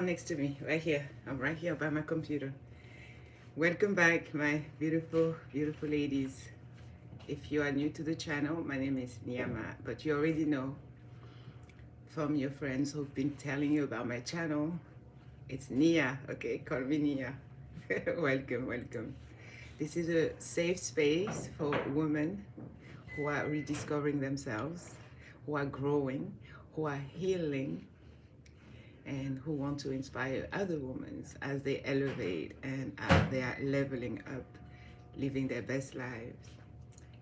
Next to me, right here. I'm right here by my computer. Welcome back, my beautiful, beautiful ladies. If you are new to the channel, my name is Nia, but you already know from your friends who've been telling you about my channel. It's Nia, okay? Call me Nia. Welcome, welcome. This is a safe space for women who are rediscovering themselves, who are growing, who are healing, and who want to inspire other women as they elevate and as they are leveling up, living their best lives.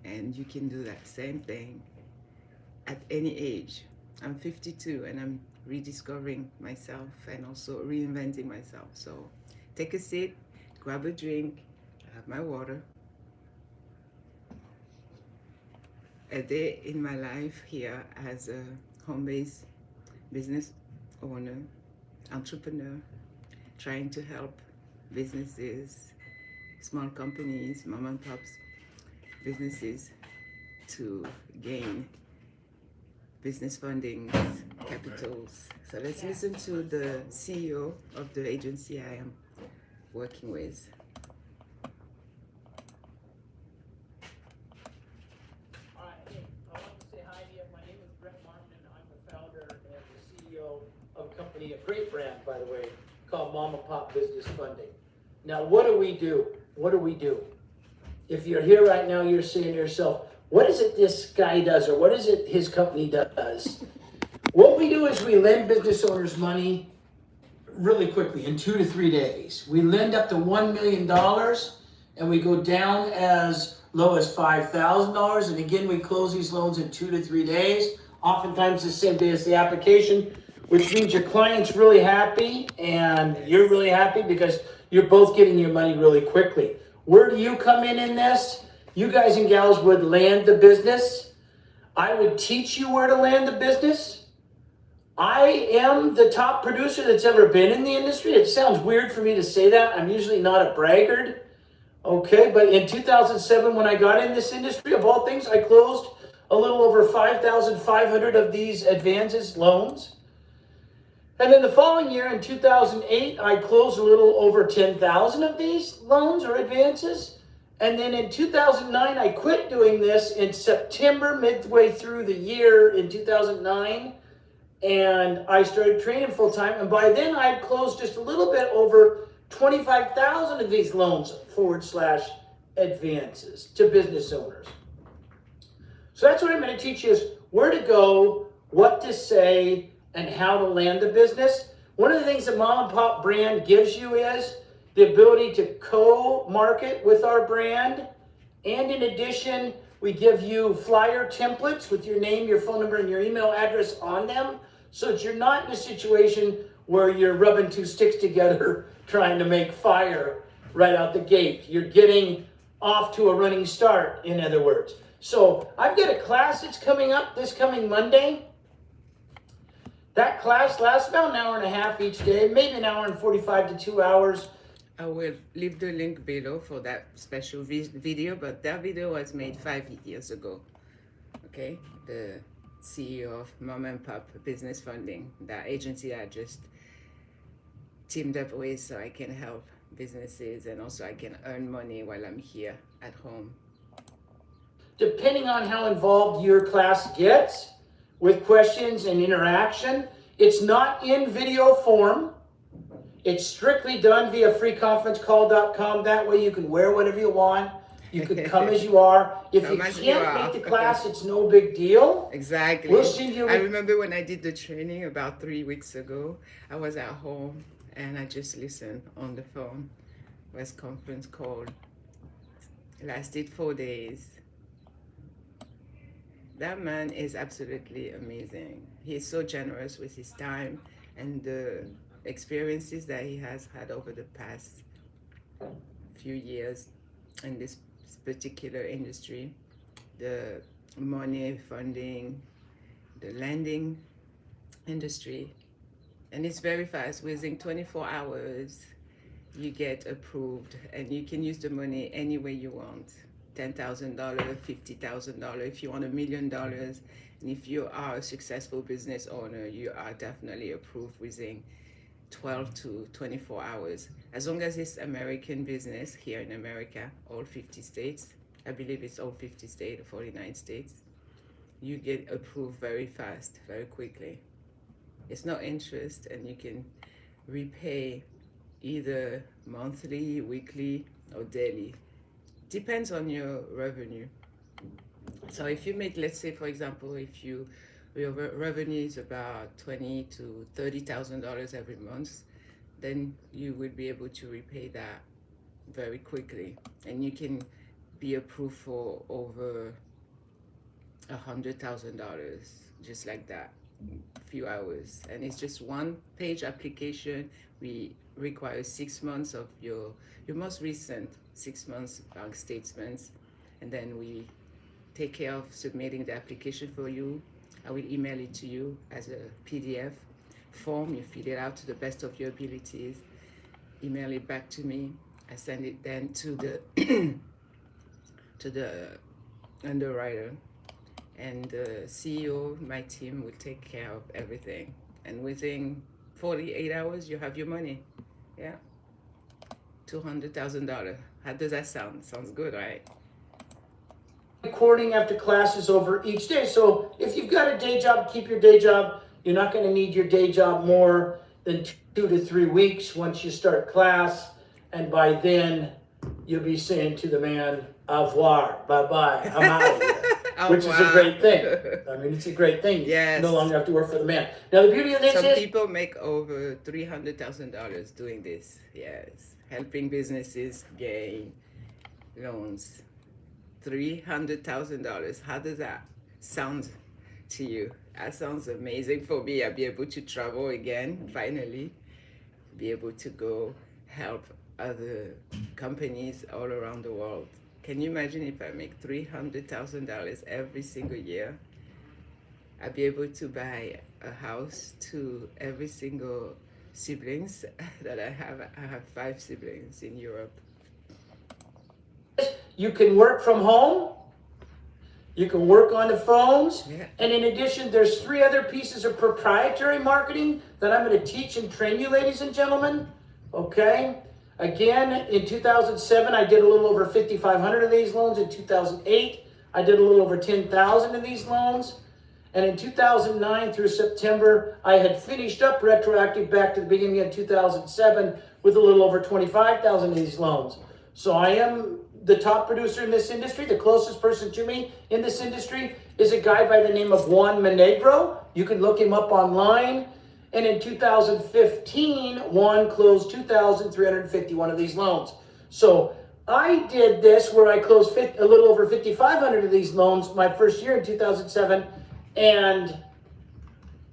And you can do that same thing at any age. I'm 52 and I'm rediscovering myself and also reinventing myself. So take a seat, grab a drink, I have my water. A day in my life here as a home-based business owner, entrepreneur, trying to help businesses, small companies, mom and pops businesses to gain business fundings, capitals. So let's listen to the CEO of the agency I am working with. A great brand, by the way, called Mom and Pop Business Funding. Now, what do we do? What do we do? If you're here right now, you're saying to yourself, what is it this guy does, or what is it his company does? What we do is we lend business owners money really quickly, in 2 to 3 days. We lend up to $1 million, and we go down as low as $5,000, and again, we close these loans in 2 to 3 days, oftentimes the same day as the application, which means your client's really happy and you're really happy because you're both getting your money really quickly. Where do you come in this? You guys and gals would land the business. I would teach you where to land the business. I am the top producer that's ever been in the industry. It sounds weird for me to say that. I'm usually not a braggart. Okay, but in 2007, when I got in this industry, of all things, I closed a little over 5,500 of these advances, loans. And then the following year, in 2008, I closed a little over 10,000 of these loans or advances. And then in 2009, I quit doing this in September, midway through the year in 2009. And I started training full time. And by then, I had closed just a little bit over 25,000 of these loans / advances to business owners. So that's what I'm going to teach you is where to go, what to say, and how to land the business. One of the things the Mom and Pop brand gives you is the ability to co-market with our brand. And in addition, we give you flyer templates with your name, your phone number, and your email address on them, so that you're not in a situation where you're rubbing two sticks together trying to make fire right out the gate. You're getting off to a running start, in other words. So I've got a class that's coming up this coming Monday. That class lasts about an hour and a half each day, maybe an hour and 45 to 2 hours. I will leave the link below for that special video, but that video was made 5 years ago. Okay, the CEO of Mom and Pop Business Funding, that agency I just teamed up with so I can help businesses and also I can earn money while I'm here at home. Depending on how involved your class gets with questions and interaction, it's not in video form. It's strictly done via freeconferencecall.com. That way you can wear whatever you want. You can come as you are. If you can't make the class, it's no big deal. Exactly. We'll send you. I remember when I did the training about 3 weeks ago, I was at home and I just listened on the phone. It was conference call. It lasted 4 days. That man is absolutely amazing. He is so generous with his time and the experiences that he has had over the past few years in this particular industry. The money, funding, the lending industry. And it's very fast. Within 24 hours, you get approved and you can use the money any way you want. $10,000, $50,000, if you want $1 million. And if you are a successful business owner, you are definitely approved within 12 to 24 hours. As long as it's American business here in America, all 50 states, I believe it's all 50 states, 49 states, you get approved very fast, very quickly. It's no interest, and you can repay either monthly, weekly, or daily. Depends on your revenue. So if you make, let's say, for example, if your revenue is about $20,000 to $30,000 every month, then you would be able to repay that very quickly, and you can be approved for over $100,000 just like that, few hours. And it's just one page application. We require 6 months of your most recent 6 months bank statements, and then we take care of submitting the application for you. I will email it to you as a PDF form. You fill it out to the best of your abilities, email it back to me. I send it then to the to the underwriter, and the CEO, my team, will take care of everything. And within 48 hours, you have your money. Yeah, $200,000. How does that sound? Sounds good, right? Recording after class is over each day. So if you've got a day job, keep your day job. You're not going to need your day job more than 2 to 3 weeks once you start class. And by then, you'll be saying to the man, au revoir, bye-bye, I'm out of here. Which is a great thing. I mean, it's a great thing. Yes. You no longer have to work for the man. Now, the beauty of this Some is... people make over $300,000 doing this. Yes. Helping businesses gain loans. $300,000. How does that sound to you? That sounds amazing for me. I'll be able to travel again, finally. Be able to go help other companies all around the world. Can you imagine if I make $300,000 every single year? I'll be able to buy a house to every single siblings that I have. I have 5 siblings in Europe. You can work from home. You can work on the phones. Yeah. And in addition, there's 3 other pieces of proprietary marketing that I'm going to teach and train you, ladies and gentlemen. Okay? Again, in 2007, I did a little over 5,500 of these loans. In 2008, I did a little over 10,000 of these loans. And in 2009 through September, I had finished up retroactive back to the beginning of 2007 with a little over 25,000 of these loans. So I am the top producer in this industry. The closest person to me in this industry is a guy by the name of Juan Monegro. You can look him up online. And in 2015, Juan closed 2,351 of these loans. So I did this where I closed a little over 5,500 of these loans my first year in 2007. And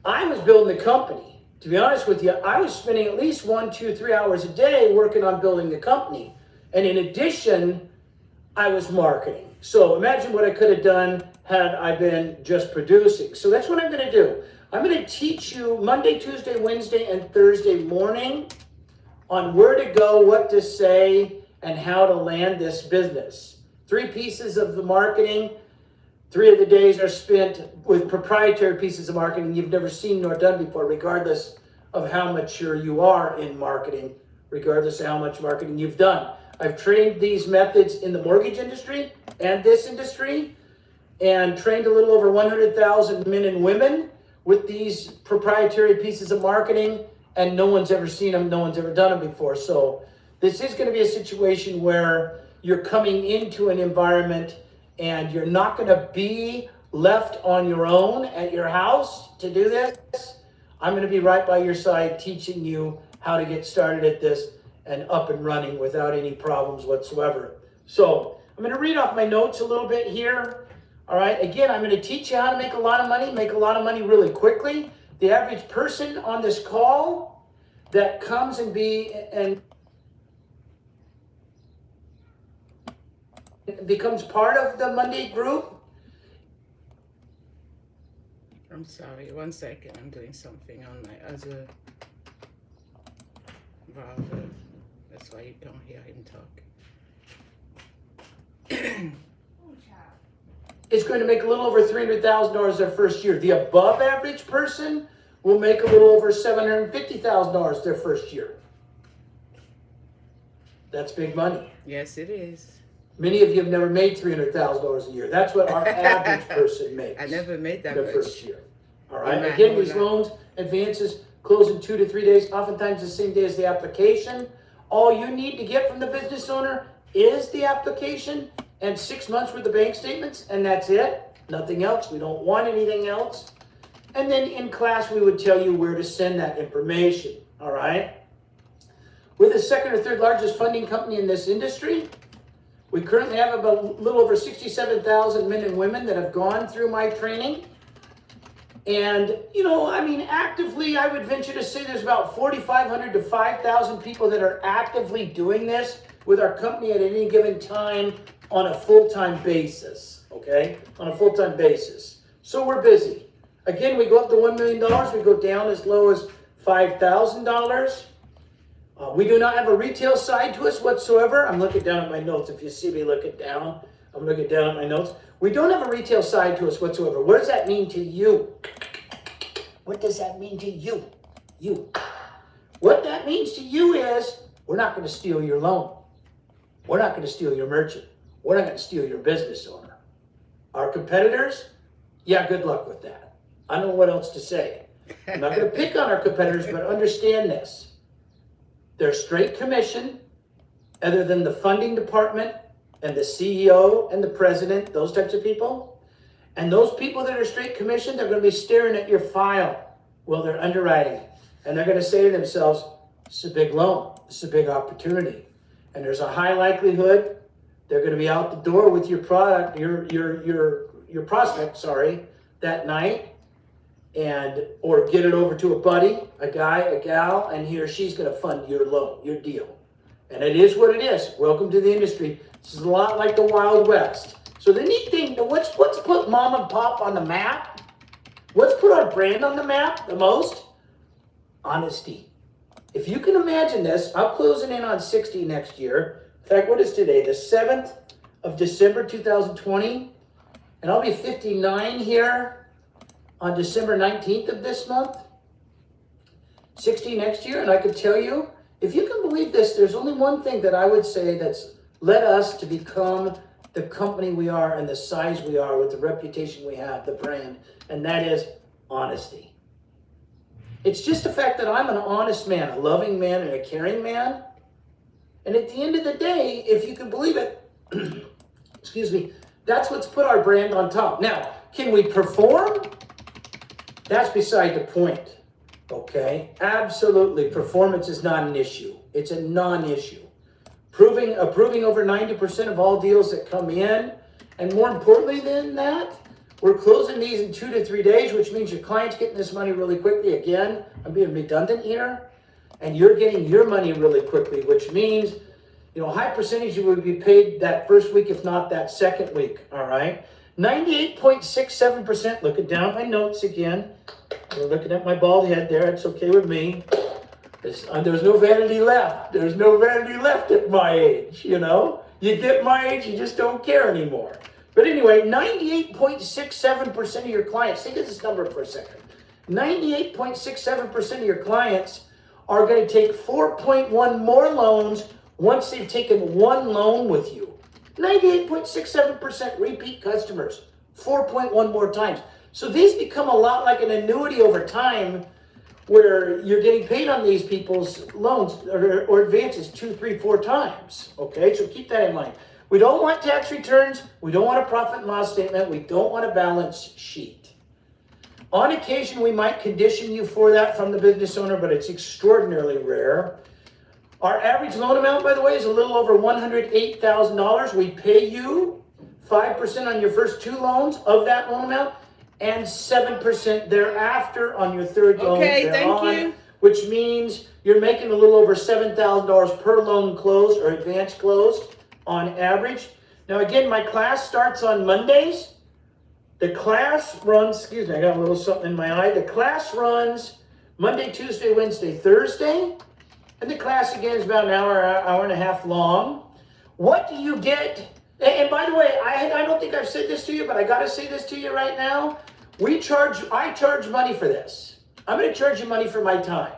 I was building the company. To be honest with you, I was spending at least 1, 2, 3 hours a day working on building the company. And in addition, I was marketing. So imagine what I could have done had I been just producing. So that's what I'm going to do. I'm going to teach you Monday, Tuesday, Wednesday, and Thursday morning on where to go, what to say, and how to land this business. 3 pieces of the marketing. 3 of the days are spent with proprietary pieces of marketing you've never seen nor done before, regardless of how mature you are in marketing, regardless of how much marketing you've done. I've trained these methods in the mortgage industry and this industry, and trained a little over 100,000 men and women with these proprietary pieces of marketing, and no one's ever seen them, no one's ever done them before. So this is going to be a situation where you're coming into an environment and you're not going to be left on your own at your house to do this. I'm going to be right by your side teaching you how to get started at this and up and running without any problems whatsoever. So I'm going to read off my notes a little bit here. All right, again, I'm going to teach you how to make a lot of money really quickly. The average person on this call that comes and becomes part of the Monday group. I'm sorry, 1 second. I'm doing something on my other browser. That's why you don't hear him talk. Is going to make a little over $300,000 their first year. The above average person will make a little over $750,000 their first year. That's big money. Yes, it is. Many of you have never made $300,000 a year. That's what our average person makes. I never made that the much. first year. All right. In my Again, whole these life. loans, advances, close in 2 to 3 days, oftentimes the same day as the application. All you need to get from the business owner is the application and 6 months worth of bank statements, and that's it. Nothing else. We don't want anything else. And then in class, we would tell you where to send that information. All right. We're the second or third largest funding company in this industry. We currently have about a little over 67,000 men and women that have gone through my training. And, actively, I would venture to say there's about 4,500 to 5,000 people that are actively doing this with our company at any given time on a full-time basis, okay? On a full-time basis. So we're busy. Again, we go up to $1 million. We go down as low as $5,000. We do not have a retail side to us whatsoever. I'm looking down at my notes. If you see me looking down, I'm looking down at my notes. We don't have a retail side to us whatsoever. What does that mean to you? What does that mean to you? You. What that means to you is we're not going to steal your loan. We're not going to steal your merchant. We're not going to steal your business owner. Our competitors, yeah, good luck with that. I don't know what else to say. I'm not going to pick on our competitors, but understand this. They're straight commission, other than the funding department and the CEO and the president, those types of people. And those people that are straight commission, they're going to be staring at your file while they're underwriting it. And they're going to say to themselves, this is a big loan. This is a big opportunity. And there's a high likelihood they're going to be out the door with your product, your prospect, that night. Or get it over to a buddy, a guy, a gal, and he or she's going to fund your loan, your deal. And it is what it is. Welcome to the industry. This is a lot like the Wild West. So the neat thing, what's put mom and pop on the map? What's put our brand on the map the most? Honesty. If you can imagine this, I'm closing in on 60 next year. In fact, what is today? The 7th of December, 2020. And I'll be 59 here on December 19th of this month, 60 next year, and I could tell you, if you can believe this, there's only one thing that I would say that's led us to become the company we are and the size we are with the reputation we have, the brand, and that is honesty. It's just the fact that I'm an honest man, a loving man, and a caring man, and at the end of the day, if you can believe it, excuse me, that's what's put our brand on top. Now, can we perform? That's beside the point, okay? Absolutely, performance is not an issue. It's a non-issue. Approving over 90% of all deals that come in, and more importantly than that, we're closing these in 2 to 3 days, which means your client's getting this money really quickly. Again, I'm being redundant here, and you're getting your money really quickly, which means, a high percentage you would be paid that first week, if not that second week, all right? 98.67%, looking down at my notes again. We're looking at my bald head there. It's okay with me. There's no vanity left. There's no vanity left at my age, You get my age, you just don't care anymore. But anyway, 98.67% of your clients, think of this number for a second. 98.67% of your clients are going to take 4.1 more loans once they've taken one loan with you. 98.67% repeat customers, 4.1 more times. So these become a lot like an annuity over time where you're getting paid on these people's loans or advances 2, 3, 4 times. Okay, so keep that in mind. We don't want tax returns. We don't want a profit and loss statement. We don't want a balance sheet. On occasion, we might condition you for that from the business owner, but it's extraordinarily rare. Our average loan amount, by the way, is a little over $108,000. We pay you 5% on your first 2 loans of that loan amount and 7% thereafter on your third loan. Okay, thank you. Which means you're making a little over $7,000 per loan closed or advance closed on average. Now, again, my class starts on Mondays. The class runs, excuse me, I got a little something in my eye. The class runs Monday, Tuesday, Wednesday, Thursday. And the class, again, is about an hour and a half long. What do you get? And by the way, I don't think I've said this to you, but I got to say this to you right now. I charge money for this. I'm going to charge you money for my time,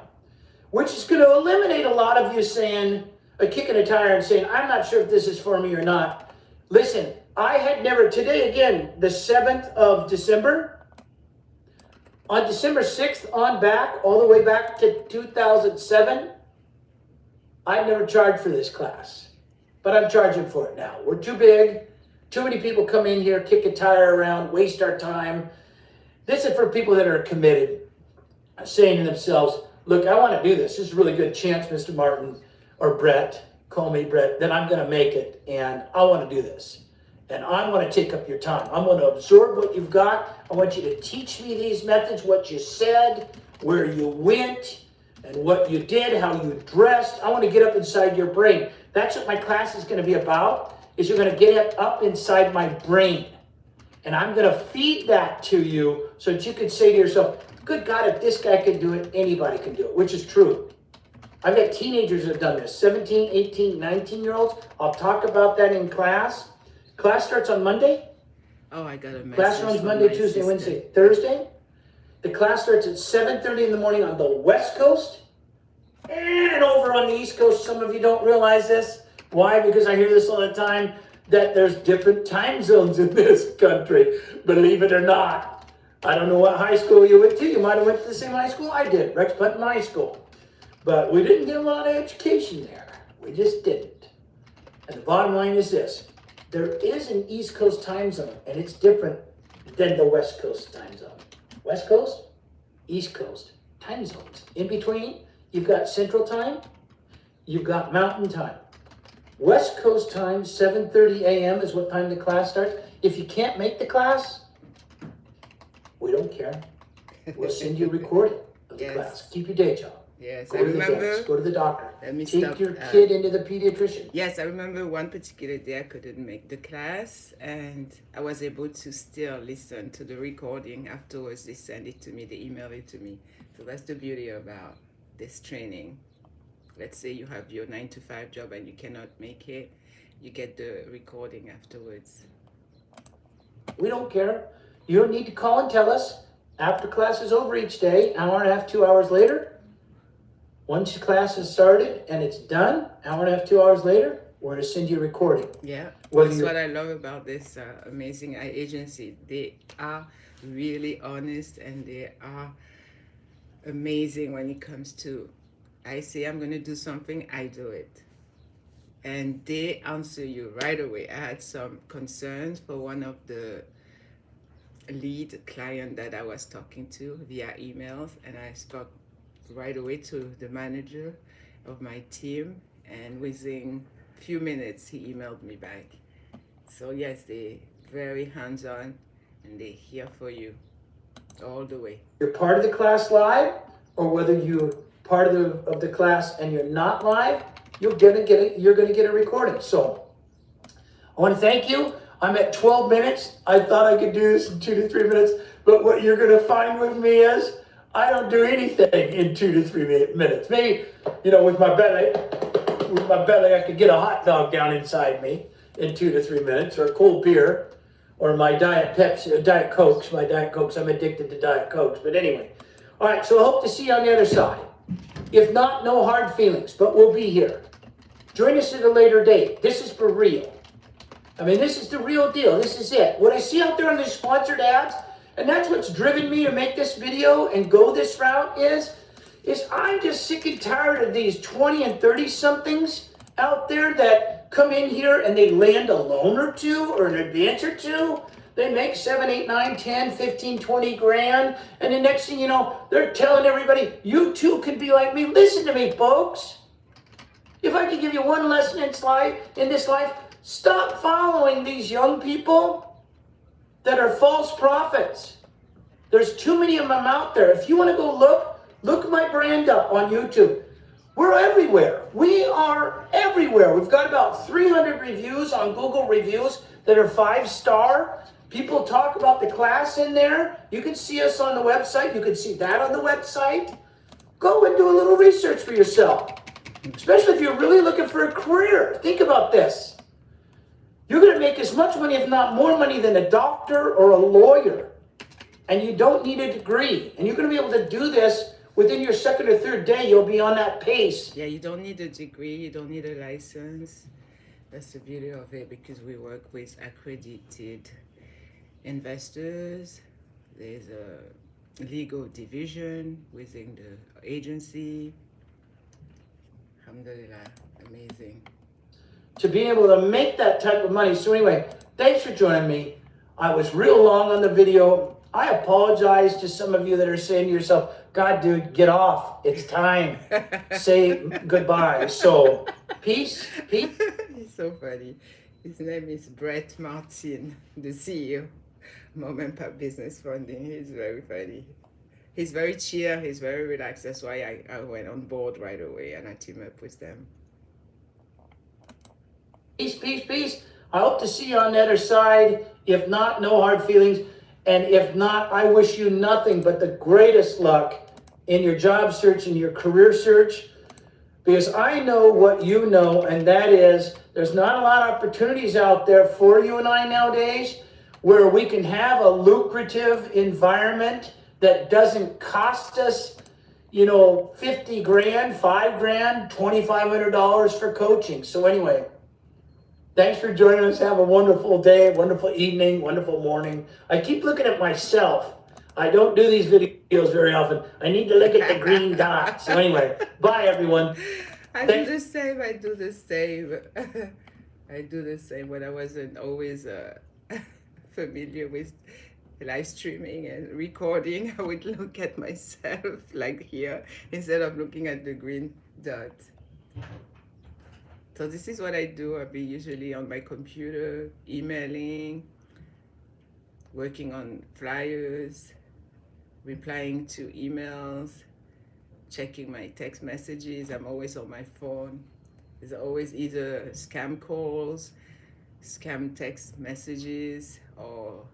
which is going to eliminate a lot of you saying, kicking a tire and saying, I'm not sure if this is for me or not. Listen, I had never, today again, the 7th of December, on December 6th on back, all the way back to 2007, I never charged for this class, but I'm charging for it now. We're too big. Too many people come in here, kick a tire around, waste our time. This is for people that are committed, saying to themselves, look, I want to do this. This is a really good chance, Mr. Martin or Brett, call me Brett, that I'm going to make it, and I want to do this. And I want to take up your time. I'm going to absorb what you've got. I want you to teach me these methods, what you said, where you went, and what you did, how you dressed. I want to get up inside your brain. That's what my class is going to be about, is you're going to get up inside my brain. And I'm going to feed that to you so that you can say to yourself, good God, if this guy can do it, anybody can do it, which is true. I've got teenagers that have done this, 17, 18, 19-year-olds. I'll talk about that in class. Class starts on Monday. Oh, I got a message. Class runs Monday, Tuesday, sister. Wednesday, Thursday. The class starts at 7:30 in the morning on the West Coast. And over on the East Coast, some of you don't realize this. Why? Because I hear this all the time, that there's different time zones in this country. Believe it or not. I don't know what high school you went to. You might have went to the same high school I did, Rex Putnam High School. But we didn't get a lot of education there. We just didn't. And the bottom line is this. There is an East Coast time zone, and it's different than the West Coast time zone. West Coast, East Coast time zones. In between, you've got Central Time, you've got Mountain Time. West Coast time, 7:30 a.m. is what time the class starts. If you can't make the class, we don't care. We'll send you a recording of the class. Keep your day job. Yes, Go I to the remember. dentist, go to the doctor. Let me Take stop. your kid into the pediatrician. Yes, I remember one particular day I couldn't make the class, and I was able to still listen to the recording afterwards. They send it to me, they email it to me. So that's the beauty about this training. Let's say you have your 9-to-5 job and you cannot make it, you get the recording afterwards. We don't care. You don't need to call and tell us. After class is over each day, hour and a half, 2 hours later, once the class is started and it's done, hour and a half, 2 hours later, we're going to send you a recording. Yeah, Whether that's you're- what I love about this amazing agency. They are really honest and they are amazing when it comes to, I say I'm going to do something, I do it. And they answer you right away. I had some concerns for one of the lead client that I was talking to via emails, and I spoke right away to the manager of my team, and within few minutes he emailed me back. So yes, they very hands-on and they here for you all the way. You're part of the class live, or whether you're part of the class and you're not live, you're gonna get a recording. So I want to thank you. I'm at 12 minutes. I thought I could do this in 2 to 3 minutes, but what you're gonna find with me is I don't do anything in 2 to 3 minutes. Maybe, with my belly, I could get a hot dog down inside me in 2 to 3 minutes, or a cold beer, or my Diet Pepsi, Diet Cokes. My Diet Cokes, I'm addicted to Diet Cokes. But anyway, all right, so I hope to see you on the other side. If not, no hard feelings, but we'll be here. Join us at a later date. This is for real. I mean, this is the real deal. This is it. What I see out there on these sponsored ads, and that's what's driven me to make this video and go this route is I'm just sick and tired of these 20 and 30 somethings out there that come in here and they land a loan or two or an advance or two. They make 7, 8, 9, 10, 15, 20 grand. And the next thing you know, they're telling everybody, you too can be like me. Listen to me, folks. If I could give you one lesson in this life, stop following these young people that are false prophets. There's too many of them out there. If you want to go look my brand up on YouTube. We're everywhere. We are everywhere. We've got about 300 reviews on Google Reviews that are 5-star. People talk about the class in there. You can see us on the website. You can see that on the website. Go and do a little research for yourself. Especially if you're really looking for a career. Think about this. You're going to make as much money, if not more money, than a doctor or a lawyer. and you don't need a degree. And you're going to be able to do this within your second or third day. You'll be on that pace. Yeah, you don't need a degree, you don't need a license. That's the beauty of it, because we work with accredited investors. There's a legal division within the agency. Alhamdulillah, amazing. To being able to make that type of money. So anyway, thanks for joining me. I was real long on the video. I apologize to some of you that are saying to yourself, God, dude, get off. It's time. Say goodbye. So, peace. He's so funny. His name is Brett Martin, the CEO, Mom and Pop Business Funding. He's very funny. He's very chill. He's very relaxed. That's why I went on board right away and I teamed up with them. Peace. I hope to see you on the other side. If not, no hard feelings. And if not, I wish you nothing but the greatest luck in your job search and your career search. Because I know what you know, and that is there's not a lot of opportunities out there for you and I nowadays where we can have a lucrative environment that doesn't cost us, 50 grand, 5 grand, $2,500 for coaching. So anyway, thanks for joining us. Have a wonderful day, wonderful evening, wonderful morning. I keep looking at myself. I don't do these videos very often. I need to look at the green dot. So anyway, bye everyone. I do the same. I do the same when I wasn't always familiar with live streaming and recording. I would look at myself like here instead of looking at the green dot. So this is what I do. I'll be usually on my computer, emailing, working on flyers, replying to emails, checking my text messages. I'm always on my phone. There's always either scam calls, scam text messages, or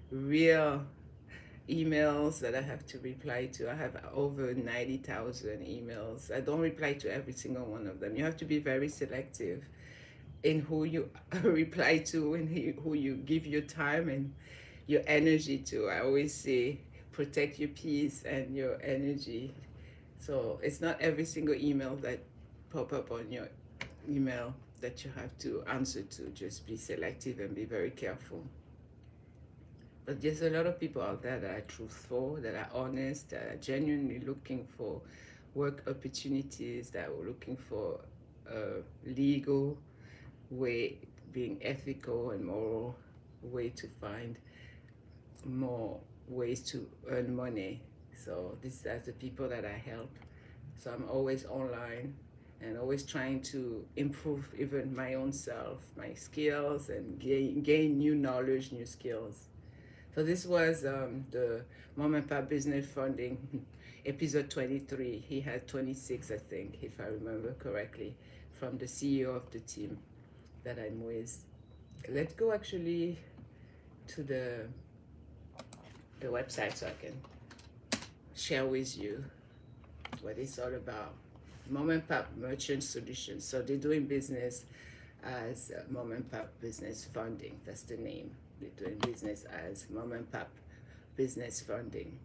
real emails that I have to reply to. I have over 90,000 emails. I don't reply to every single one of them. You have to be very selective in who you reply to and who you give your time and your energy to. I always say protect your peace and your energy. So it's not every single email that pop up on your email that you have to answer to. Just be selective and be very careful. But there's a lot of people out there that are truthful, that are honest, that are genuinely looking for work opportunities, that are looking for a legal way, being ethical and moral way to find more ways to earn money. So these are the people that I help. So I'm always online and always trying to improve even my own self, my skills, and gain new knowledge, new skills. So this was the Mom and Pop Business Funding, episode 23. He had 26, I think, if I remember correctly, from the CEO of the team that I'm with. Let's go actually to the website so I can share with you what it's all about. Mom and Pop Merchant Solutions. So they're doing business as Mom and Pop Business Funding. That's the name. They're doing business as Mom and Pop Business Funding.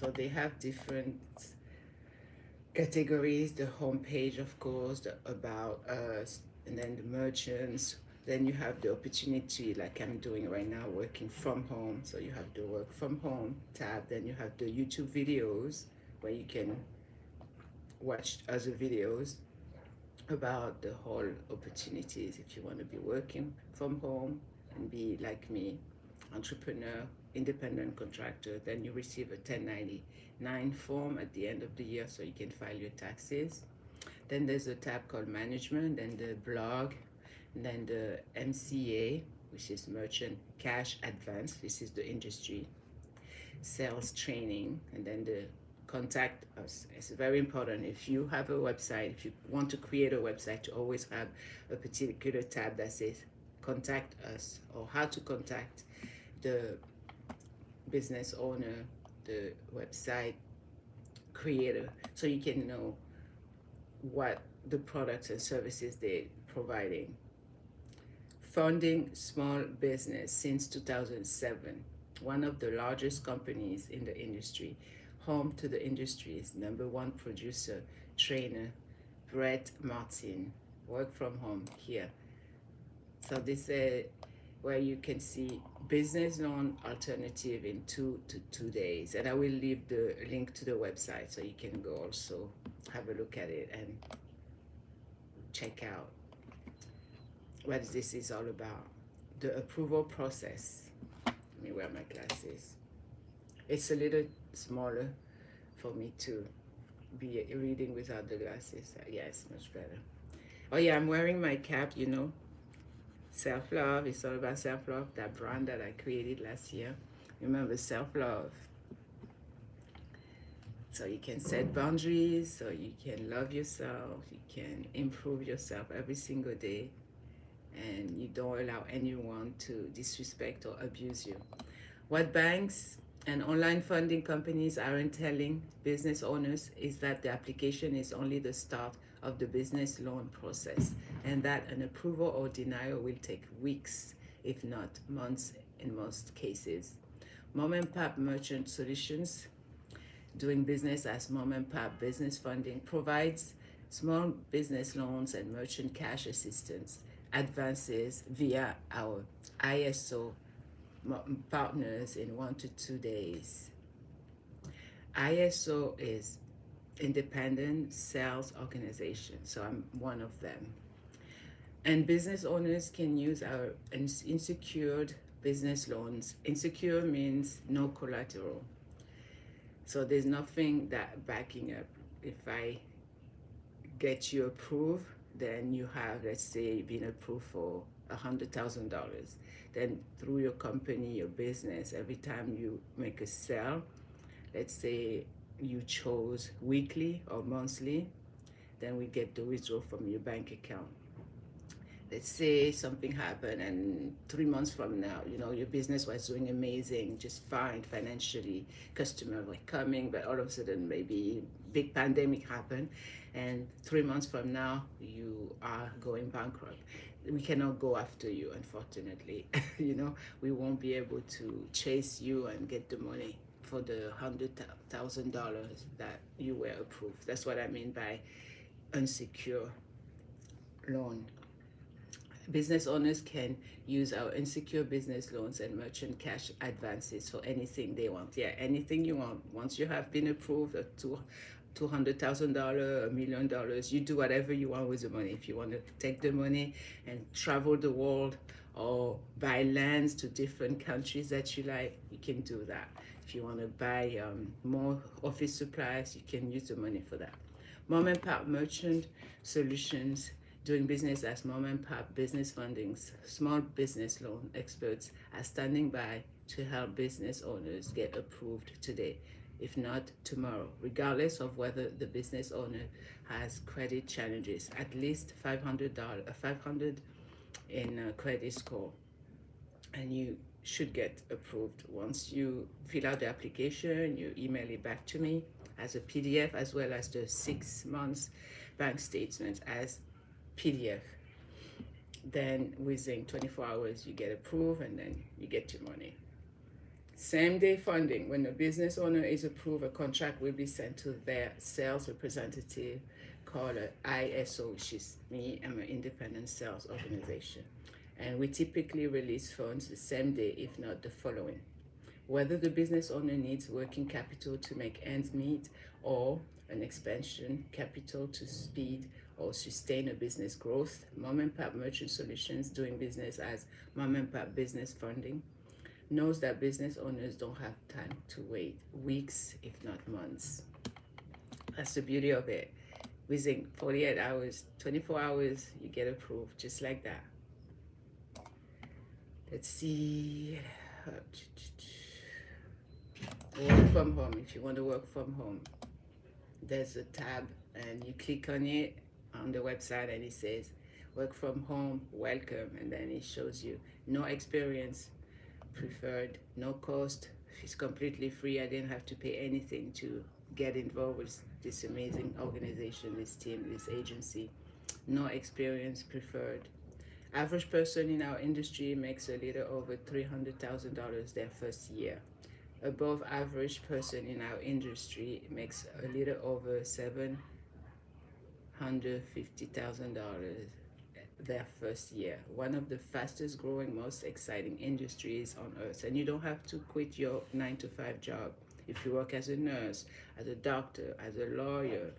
So they have different categories. The homepage, of course, the About Us, and then the merchants. Then you have the opportunity, like I'm doing right now, working from home. So you have the work from home tab. Then you have the YouTube videos where you can watch other videos about the whole opportunities if you want to be working from home and be like me, entrepreneur, independent contractor. Then you receive a 1099 form at the end of the year so you can file your taxes. Then there's a tab called management, and the blog, and then the MCA, which is merchant cash advance. This is the industry, sales training, and then the contact us. It's very important. If you have a website, if you want to create a website, to always have a particular tab that says contact us, or how to contact the business owner, the website creator, so you can know what the products and services they're providing. Funding small business since 2007. one of the largest companies in the industry, home to the industry's #1 producer, trainer, Brett Martin. Work from home here. So this is where you can see business loan alternative in 2 days. And I will leave the link to the website so you can go also have a look at it and check out what this is all about. The approval process. Let me wear my glasses. It's a little smaller for me to be reading without the glasses. Yeah, it's much better. Oh yeah, I'm wearing my cap, you know. Self-love, it's all about self-love, that brand that I created last year. Remember, self-love. So you can set boundaries, so you can love yourself, you can improve yourself every single day, and you don't allow anyone to disrespect or abuse you. What banks and online funding companies aren't telling business owners is that the application is only the start of the business loan process, and that an approval or denial will take weeks, if not months in most cases. Mom and Pop Merchant Solutions, doing business as Mom and Pop Business Funding, provides small business loans and merchant cash assistance advances via our ISO partners in 1 to 2 days. ISO is Independent Sales Organization, so I'm one of them. And business owners can use our unsecured business loans. Insecure means no collateral. So there's nothing that backing up. If I get you approved, then you have, let's say, been approved for $100,000. Then through your company, your business, every time you make a sale, let's say you chose weekly or monthly, then we get the withdrawal from your bank account. Let's say something happened and 3 months from now, you know, your business was doing amazing, just fine financially, customers were coming, but all of a sudden maybe big pandemic happened, and 3 months from now you are going bankrupt. We cannot go after you, unfortunately. You know, we won't be able to chase you and get the money for the $100,000 that you were approved. That's what I mean by unsecured loan. Business owners can use our unsecured business loans and merchant cash advances for anything they want. Yeah, anything you want. Once you have been approved, $200,000, $1,000,000, you do whatever you want with the money. If you want to take the money and travel the world or buy lands to different countries that you like, you can do that. If you want to buy more office supplies, you can use the money for that. Mom and Pop Merchant Solutions, doing business as Mom and Pop Business Funding's small business loan experts, are standing by to help business owners get approved today, if not tomorrow, regardless of whether the business owner has credit challenges, at least $500 in credit score, and you should get approved. Once you fill out the application, you email it back to me as a PDF, as well as the 6 months bank statements as PDF. Then within 24 hours you get approved, and then you get your money. Same day funding. When the business owner is approved, a contract will be sent to their sales representative called an ISO, which is me. I'm an independent sales organization. And we typically release funds the same day, if not the following. Whether the business owner needs working capital to make ends meet, or an expansion capital to speed or sustain a business growth, Mom and Pop Merchant Solutions, doing business as Mom and Pop Business Funding, knows that business owners don't have time to wait weeks, if not months. That's the beauty of it. Within 48 hours, 24 hours, you get approved, just like that. Let's see. Work from home. If you want to work from home, there's a tab and you click on it on the website, and it says work from home, welcome, and then it shows you no experience preferred, no cost. It's completely free. I didn't have to pay anything to get involved with this amazing organization, this team, this agency. No experience preferred. Average person in our industry makes a little over $300,000 their first year. Above average person in our industry makes a little over $750,000 their first year. One of the fastest growing, most exciting industries on earth. And you don't have to quit your 9 to 5 job. If you work as a nurse, as a doctor, as a lawyer,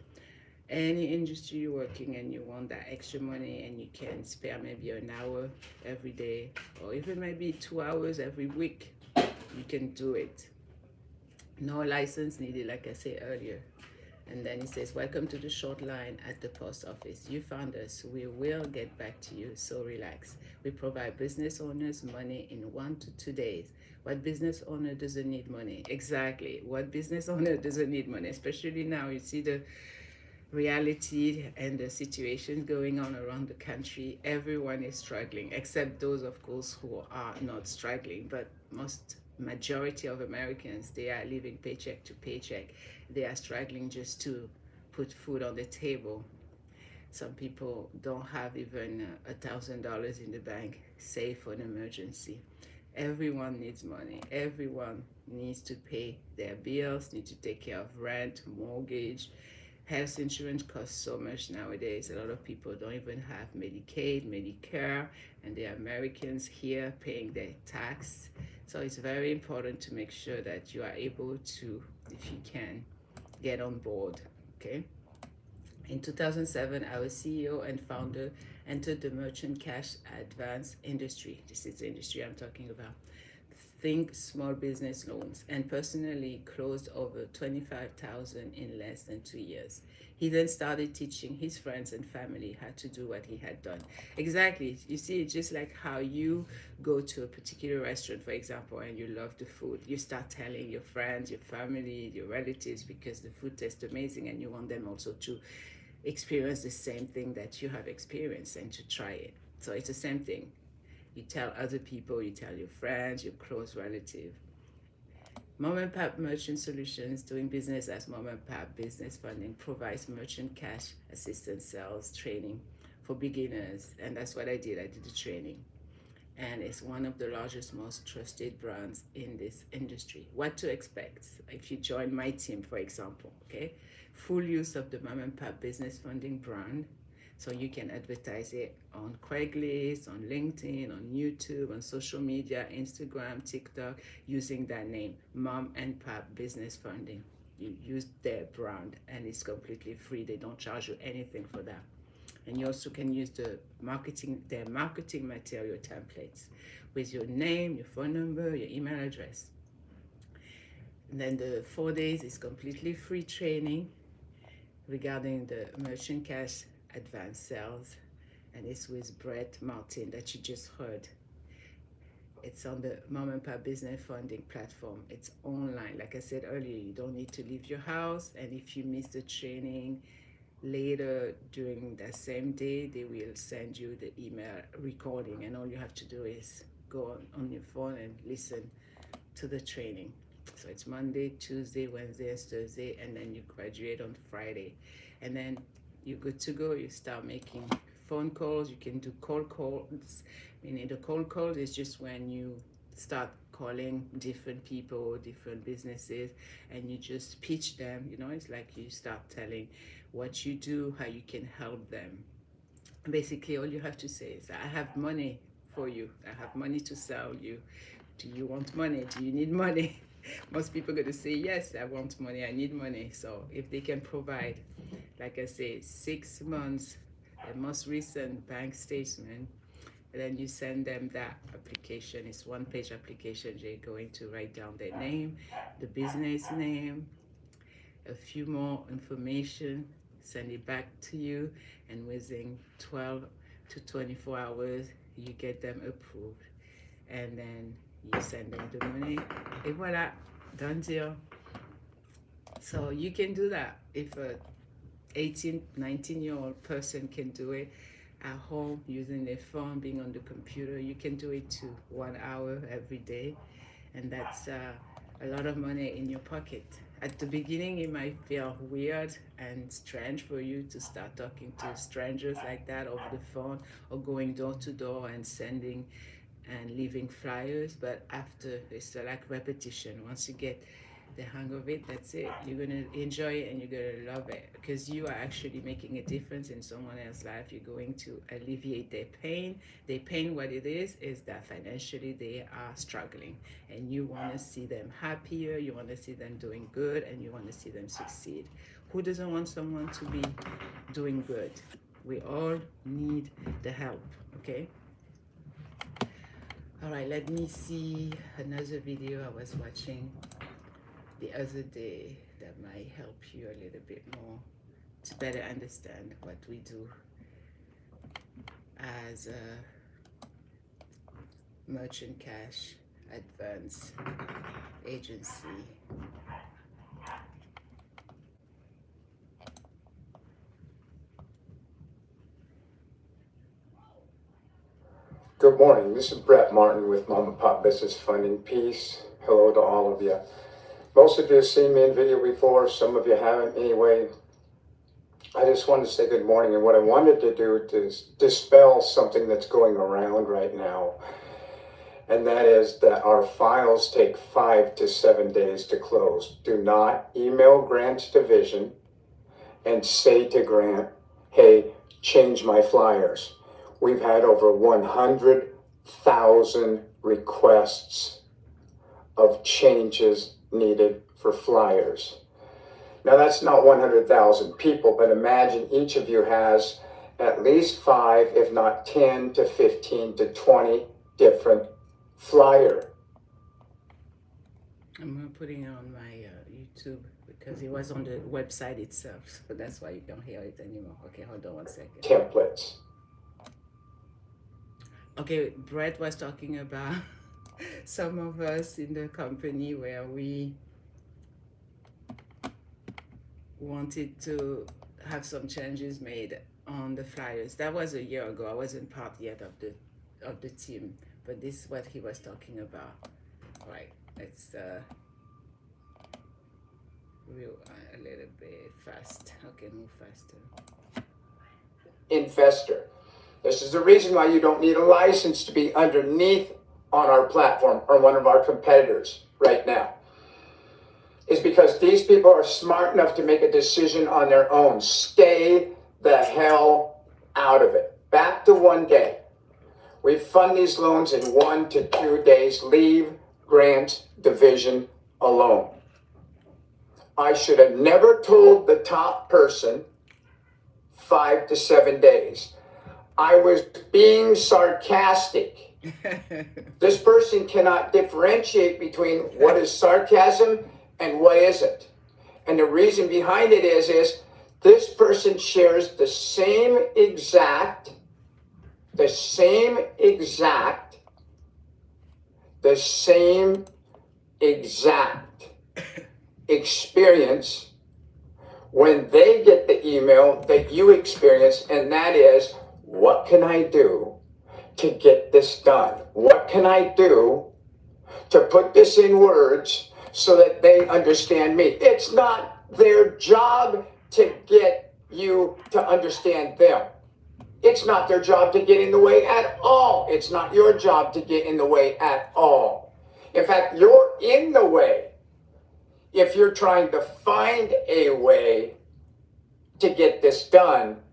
any industry you're working and you want that extra money and you can spare maybe an hour every day or even maybe 2 hours every week, you can do it. No license needed, like I said earlier. And then it says, welcome to the short line at the post office. You found us. We will get back to you, so relax. We provide business owners money in 1 to 2 days. What business owner doesn't need money? Exactly. What business owner doesn't need money? Especially now, you see the reality and the situation going on around the country. Everyone is struggling, except those, of course, who are not struggling. But most majority of Americans, they are living paycheck to paycheck. They are struggling just to put food on the table. Some people don't have even $1,000 in the bank, save for an emergency. Everyone needs money. Everyone needs to pay their bills, need to take care of rent, mortgage. Health insurance costs so much nowadays. A lot of people don't even have Medicaid, Medicare, and the Americans here paying their tax. So it's very important to make sure that you are able to, if you can, get on board. Okay. In 2007, our CEO and founder entered the merchant cash advance industry. This is the industry I'm talking about. Think small business loans, and personally closed over 25,000 in less than 2 years. He then started teaching his friends and family how to do what he had done. Exactly. You see, it's just like how you go to a particular restaurant, for example, and you love the food. You start telling your friends, your family, your relatives because the food tastes amazing and you want them also to experience the same thing that you have experienced and to try it. So it's the same thing. You tell other people, you tell your friends, your close relative. Mom and Pop Merchant Solutions, doing business as Mom and Pop Business Funding, provides merchant cash assistance sales training for beginners. And that's what I did. I did the training. And it's one of the largest, most trusted brands in this industry. What to expect if you join my team, for example, okay? Full use of the Mom and Pop Business Funding brand. So you can advertise it on Craigslist, on LinkedIn, on YouTube, on social media, Instagram, TikTok, using that name, Mom and Pop Business Funding. You use their brand and it's completely free. They don't charge you anything for that. And you also can use their marketing material templates with your name, your phone number, your email address. And then the 4 days is completely free training regarding the merchant cash advanced sales, and it's with Brett Martin that you just heard. It's on the Mom and Pop Business Funding platform. It's online. Like I said earlier, you don't need to leave your house, and if you miss the training later during that same day, they will send you the email recording, and all you have to do is go on your phone and listen to the training. So it's Monday, Tuesday, Wednesday, and Thursday, and then you graduate on Friday. And then you're good to go. You start making phone calls. You can do cold calls. Meaning the cold calls is just when you start calling different people, different businesses, and you just pitch them. You know, it's like you start telling what you do, how you can help them. Basically, all you have to say is, I have money for you. I have money to sell you. Do you want money? Do you need money? Most people are going to say, yes, I want money. I need money. So if they can provide, like I say, 6 months, the most recent bank statement, and then you send them that application. It's 1-page application. They're going to write down their name, the business name, a few more information, send it back to you, and within 12 to 24 hours, you get them approved. And then you send them the money, et voila, done deal. So you can do that. If a 18, 19-year-old person can do it at home using their phone, being on the computer, you can do it too, 1 hour every day. And that's a lot of money in your pocket. At the beginning, it might feel weird and strange for you to start talking to strangers like that over the phone or going door to door and sending and leaving flyers. But after, it's like repetition. Once you get the hang of it, that's it. You're gonna enjoy it and you're gonna love it because you are actually making a difference in someone else's life. You're going to alleviate their pain. Their pain, what it is that financially they are struggling, and you want to see them happier. You want to see them doing good, and you want to see them succeed. Who doesn't want someone to be doing good? We all need the help. Okay. All right, let me see another video I was watching the other day that might help you a little bit more to better understand what we do as a merchant cash advance agency. Good morning. This is Brett Martin with Mom and Pop Business Funding. Peace. Hello to all of you. Most of you have seen me in video before. Some of you haven't. Anyway, I just wanted to say good morning. And what I wanted to do is dispel something that's going around right now. And that is that our files take 5 to 7 days to close. Do not email Grant's division and say to Grant, hey, change my flyers. We've had over 100,000 requests of changes needed for flyers. Now that's not 100,000 people, but imagine each of you has at least 5, if not 10 to 15 to 20 different flyer. I'm putting it on my YouTube because it was on the website itself, so that's why you don't hear it anymore. Okay, hold on 1 second. Templates. Okay, Brett was talking about some of us in the company where we wanted to have some changes made on the flyers. That was a year ago. I wasn't part yet of the team, but this is what he was talking about. All right, let's real a little bit fast. Okay, move faster. Investor. This is the reason why you don't need a license to be underneath on our platform or one of our competitors right now. Is because these people are smart enough to make a decision on their own. Stay the hell out of it. Back to 1 day. We fund these loans in 1 to 2 days. Leave Grant's division alone. I should have never told the top person 5 to 7 days. I was being sarcastic. This person cannot differentiate between what is sarcasm and what isn't. And the reason behind it is this person shares the same exact experience when they get the email that you experience, and that is, what can I do to get this done? What can I do to put this in words so that they understand me? It's not their job to get you to understand them. It's not their job to get in the way at all. It's not your job to get in the way at all. In fact, you're in the way if you're trying to find a way to get this done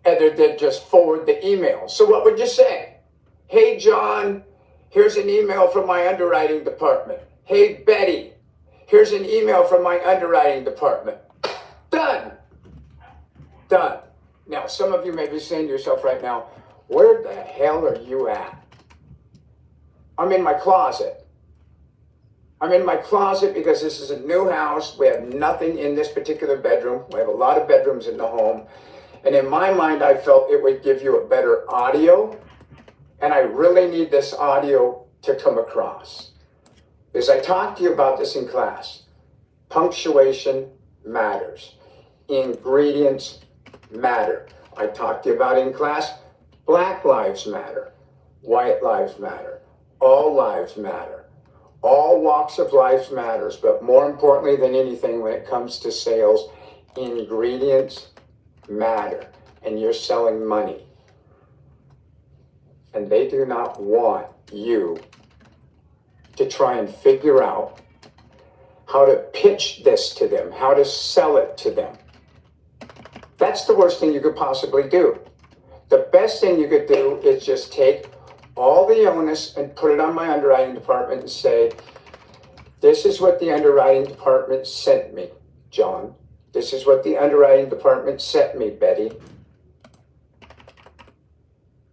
other than just forward the email. So what would you say? Hey, John, here's an email from my underwriting department. Hey, Betty, here's an email from my underwriting department. Done. Done. Now, some of you may be saying to yourself right now, where the hell are you at? I'm in my closet. I'm in my closet because this is a new house. We have nothing in this particular bedroom. We have a lot of bedrooms in the home. And in my mind, I felt it would give you a better audio. And I really need this audio to come across. As I talked to you about this in class, punctuation matters. Ingredients matter. I talked to you about in class, Black lives matter. White lives matter. All lives matter. All walks of life matters, but more importantly than anything when it comes to sales, ingredients matter, and you're selling money. And they do not want you to try and figure out how to pitch this to them, how to sell it to them. That's the worst thing you could possibly do. The best thing you could do is just take all the onus and put it on my underwriting department and say, this is what the underwriting department sent me, John. This is what the underwriting department sent me, Betty.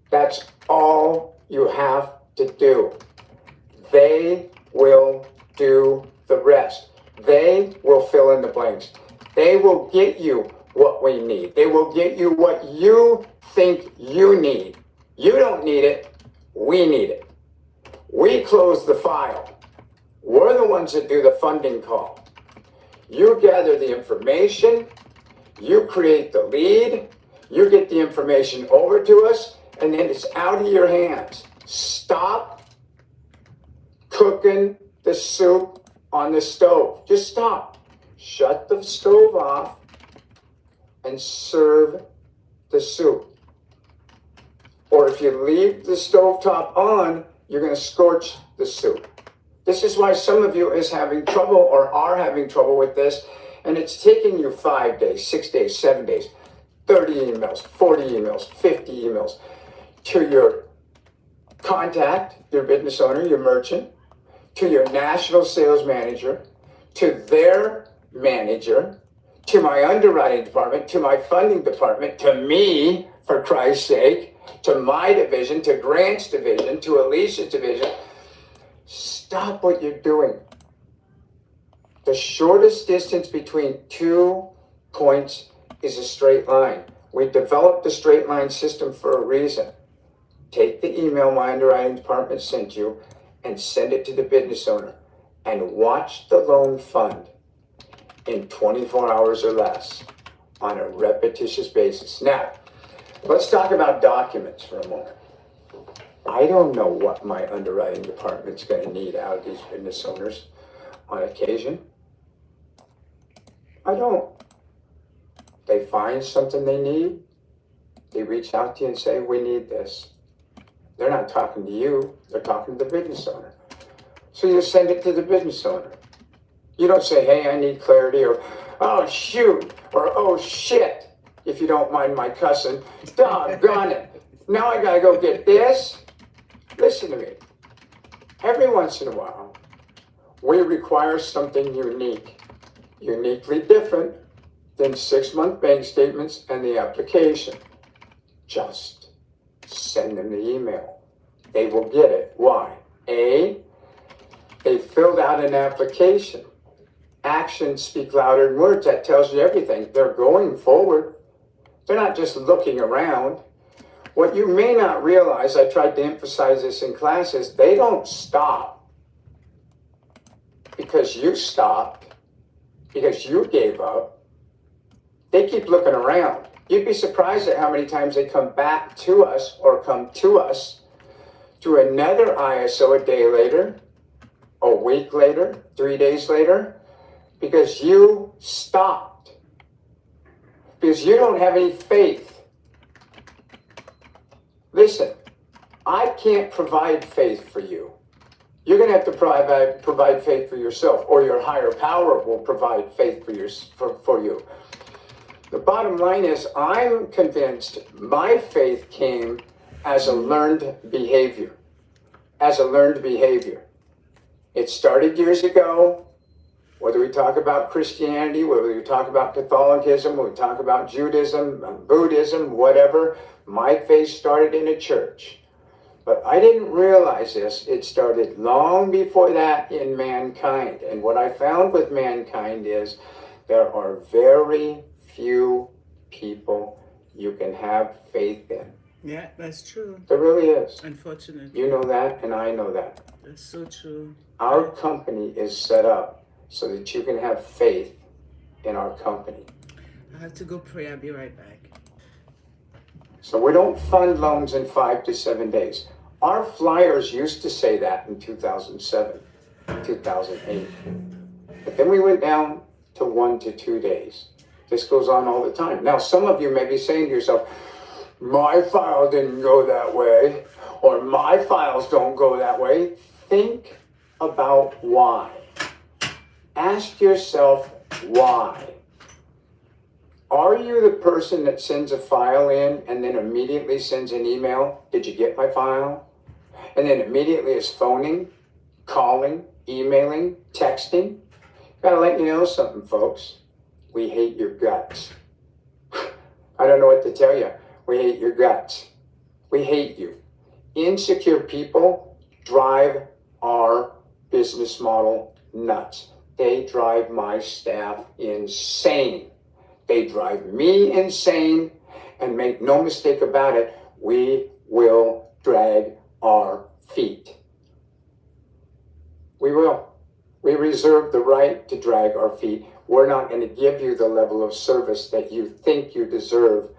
That's all you have to do. They will do the rest. They will fill in the blanks. They will get you what we need. They will get you what you think you need. You don't need it. We need it. We close the file. We're the ones that do the funding call. You gather the information. You create the lead. You get the information over to us, and then it's out of your hands. Stop cooking the soup on the stove. Just stop. Shut the stove off and serve the soup. Or if you leave the stovetop on, you're going to scorch the soup. This is why some of you is having trouble or are having trouble with this, and it's taking you 5 days, 6 days, 7 days, 30 emails, 40 emails, 50 emails to your contact, your business owner, your merchant, to your national sales manager, to their manager, to my underwriting department, to my funding department, to me, for Christ's sake, to my division, to Grant's division, to Alicia's division. Stop what you're doing. The shortest distance between 2 points is a straight line. We developed the straight line system for a reason. Take the email my underwriting department sent you and send it to the business owner and watch the loan fund in 24 hours or less on a repetitious basis. Now, let's talk about documents for a moment. I don't know what my underwriting department's going to need out of these business owners on occasion. I don't. They find something they need. They reach out to you and say, we need this. They're not talking to you. They're talking to the business owner. So you send it to the business owner. You don't say, hey, I need clarity, or, oh, shoot, or, oh, shit, if you don't mind my cussing. Doggone it. Now I got to go get this. Listen to me. Every once in a while, we require something unique, uniquely different than 6-month bank statements and the application. Just send them the email. They will get it. Why? A, they filled out an application. Actions speak louder than words. That tells you everything. They're going forward. They're not just looking around. What you may not realize, I tried to emphasize this in classes, they don't stop because you stopped, because you gave up. They keep looking around. You'd be surprised at how many times they come back to us or come to us to another ISO a day later, a week later, 3 days later, because you stopped. Because you don't have any faith. Listen, I can't provide faith for you. You're going to have to provide faith for yourself, or your higher power will provide faith for you. The bottom line is, I'm convinced my faith came as a learned behavior. As a learned behavior. It started years ago. Whether we talk about Christianity, whether we talk about Catholicism, whether we talk about Judaism, Buddhism, whatever, my faith started in a church. But I didn't realize this. It started long before that in mankind. And what I found with mankind is there are very few people you can have faith in. Yeah, that's true. There really is. Unfortunately. You know that, and I know that. That's so true. Our company is set up so that you can have faith in our company. I have to go pray. I'll be right back. So we don't fund loans in 5 to 7 days. Our flyers used to say that in 2007. 2008. But then we went down to 1 to 2 days. This goes on all the time. Now, some of you may be saying to yourself, my file didn't go that way, or my files don't go that way. Think about why. Ask yourself why. Are you the person that sends a file in and then immediately sends an email? Did you get my file? And then immediately is phoning, calling, emailing, texting? Gotta let you know something, folks. We hate your guts. I don't know what to tell you. We hate your guts. We hate you. Insecure people drive our business model nuts. They drive my staff insane. They drive me insane, and make no mistake about it, we will drag our feet. We will. We reserve the right to drag our feet. We're not going to give you the level of service that you think you deserve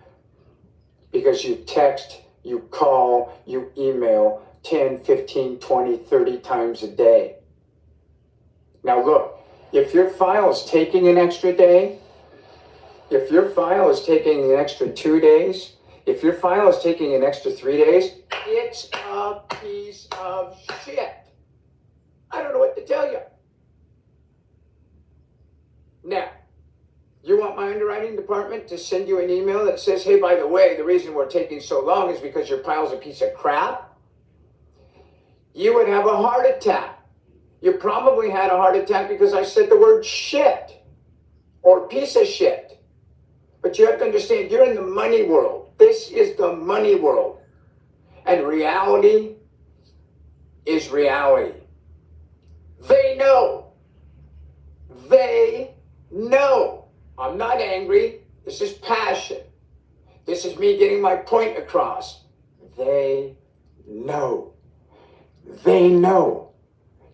because you text, you call, you email 10, 15, 20, 30 times a day. Now look, if your file is taking an extra day, if your file is taking an extra 2 days, if your file is taking an extra 3 days, it's a piece of shit. I don't know what to tell you. Now, you want my underwriting department to send you an email that says, hey, by the way, the reason we're taking so long is because your file's a piece of crap? You would have a heart attack. You probably had a heart attack because I said the word shit or piece of shit. But you have to understand, you're in the money world. This is the money world. And reality is reality. They know. They know. I'm not angry. This is passion. This is me getting my point across. They know. They know.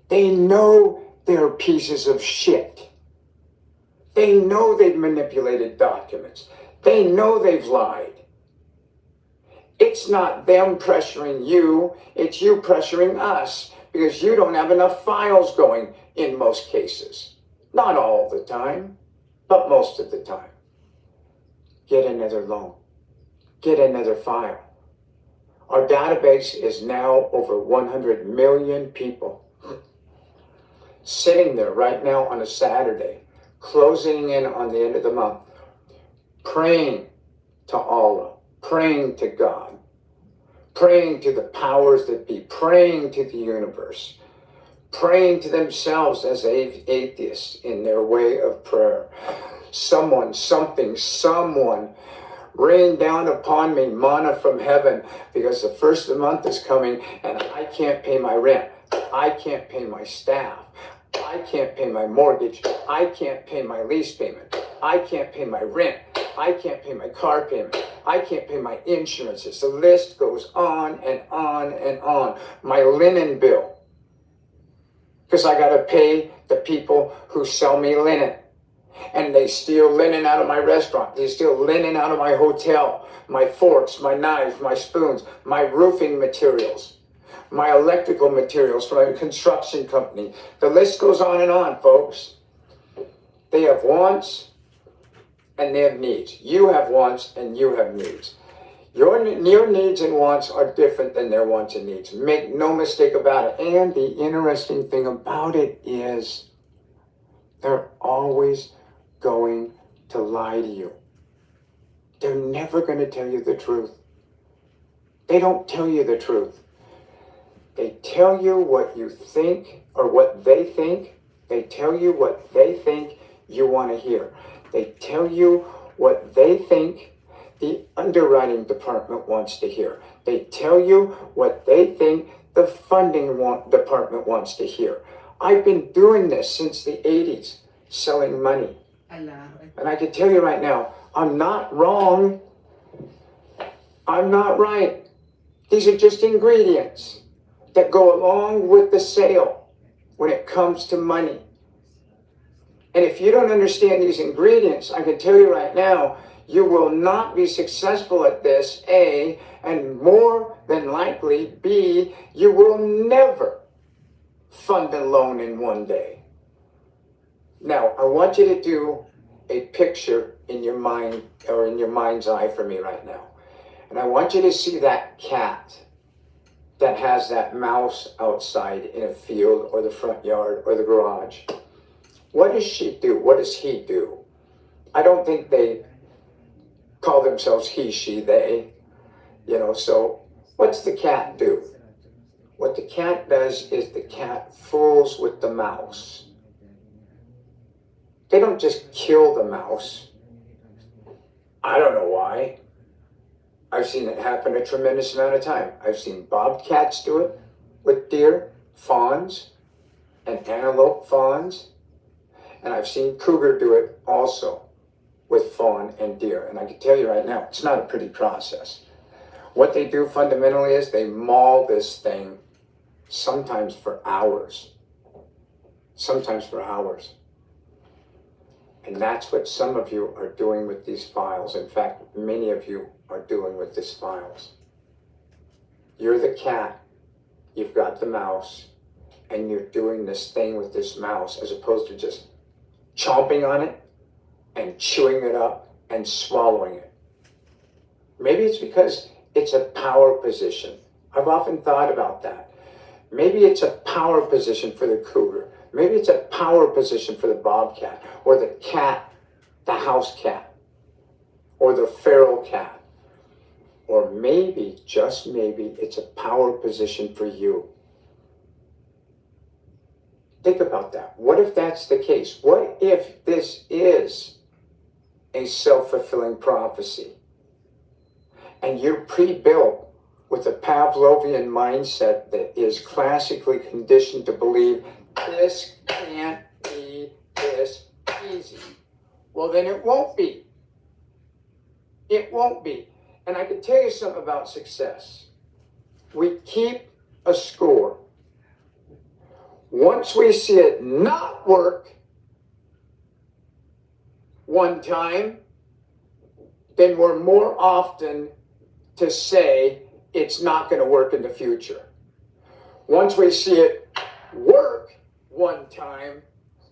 They know they're pieces of shit. They know they've manipulated documents. They know they've lied. It's not them pressuring you, it's you pressuring us because you don't have enough files going in most cases. Not all the time, but most of the time. Get another loan. Get another file. Our database is now over 100 million people sitting there right now on a Saturday, closing in on the end of the month, praying to Allah, praying to God, praying to the powers that be, praying to the universe, praying to themselves as atheists in their way of prayer. Someone, something, someone rain down upon me manna from heaven because the first of the month is coming and I can't pay my rent. I can't pay my staff. I can't pay my mortgage. I can't pay my lease payment. I can't pay my rent. I can't pay my car payment. I can't pay my insurances. The list goes on and on and on. My linen bill. Because I got to pay the people who sell me linen. And they steal linen out of my restaurant. They steal linen out of my hotel. My forks, my knives, my spoons, my roofing materials, my electrical materials from a construction company. The list goes on and on, folks. They have wants and they have needs. You have wants and you have needs. Your needs and wants are different than their wants and needs. Make no mistake about it. And the interesting thing about it is they're always going to lie to you. They're never going to tell you the truth. They don't tell you the truth. They tell you what you think or what they think. They tell you what they think you want to hear. They tell you what they think the underwriting department wants to hear. They tell you what they think the funding department wants to hear. I've been doing this since the 80s, selling money. And I can tell you right now, I'm not wrong. I'm not right. These are just ingredients that go along with the sale when it comes to money. And if you don't understand these ingredients, I can tell you right now, you will not be successful at this, A, and more than likely, B, you will never fund a loan in one day. Now, I want you to do a picture in your mind or in your mind's eye for me right now. And I want you to see that cat that has that mouse outside in a field or the front yard or the garage. What does she do? What does he do? I don't think they call themselves he, she, they. So what's the cat do? What the cat does is the cat fools with the mouse. They don't just kill the mouse. I don't know why. I've seen it happen a tremendous amount of time. I've seen bobcats do it with deer, fawns, and antelope fawns. And I've seen cougar do it also with fawn and deer. And I can tell you right now, it's not a pretty process. What they do fundamentally is they maul this thing sometimes for hours. Sometimes for hours. And that's what some of you are doing with these files. In fact, many of you are doing with these files. You're the cat, you've got the mouse, and you're doing this thing with this mouse as opposed to just chomping on it and chewing it up and swallowing it. Maybe it's because it's a power position. I've often thought about that. Maybe it's a power position for the cougar. Maybe it's a power position for the bobcat or the cat, the house cat, or the feral cat. Or maybe, just maybe, it's a power position for you. Think about that. What if that's the case? What if this is a self-fulfilling prophecy? And you're pre-built with a Pavlovian mindset that is classically conditioned to believe this can't be this easy. Well, then it won't be. It won't be. And I can tell you something about success. We keep a score. Once we see it not work one time, then we're more often to say it's not going to work in the future. Once we see it work one time,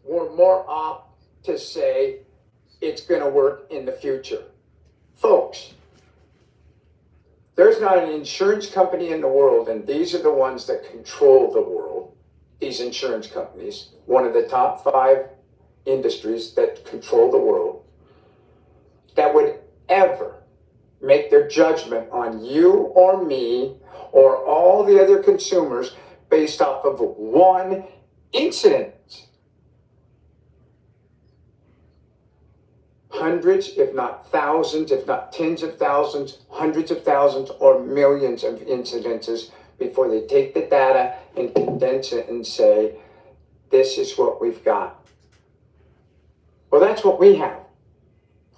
we're more apt to say it's going to work in the future. Folks, there's not an insurance company in the world, and these are the ones that control the world, these insurance companies, one of the top 5 industries that control the world, that would ever make their judgment on you or me or all the other consumers based off of one incident. Hundreds, if not thousands, if not tens of thousands, hundreds of thousands, or millions of incidences before they take the data and condense it and say, this is what we've got. Well, that's what we have.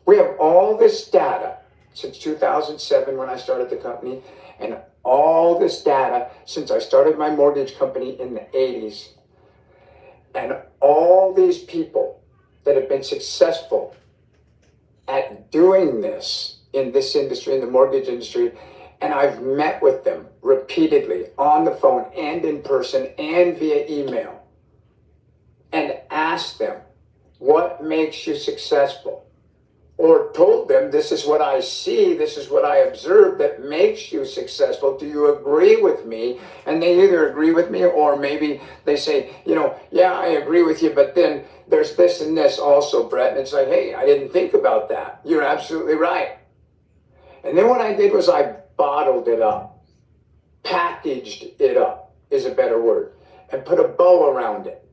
We have all this data since 2007 when I started the company, and all this data since I started my mortgage company in the 80s. And all these people that have been successful at doing this in this industry, in the mortgage industry, and I've met with them repeatedly on the phone and in person and via email and asked them, what makes you successful? Or told them, this is what I see, this is what I observe that makes you successful. Do you agree with me? And they either agree with me or maybe they say, yeah, I agree with you, but then there's this and this also, Brett. And it's like, hey, I didn't think about that. You're absolutely right. And then what I did was I bottled it up, packaged it up is a better word, and put a bow around it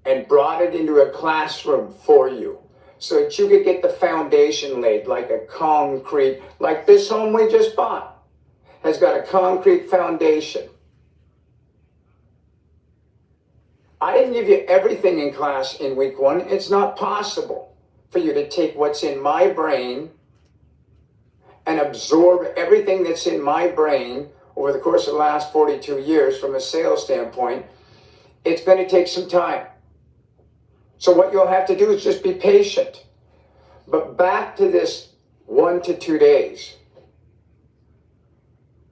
and brought it into a classroom for you, so that you could get the foundation laid like a concrete, like this home we just bought has got a concrete foundation. I didn't give you everything in class in week 1. It's not possible for you to take what's in my brain and absorb everything that's in my brain over the course of the last 42 years from a sales standpoint. It's going to take some time. So what you'll have to do is just be patient. But back to this 1 to 2 days.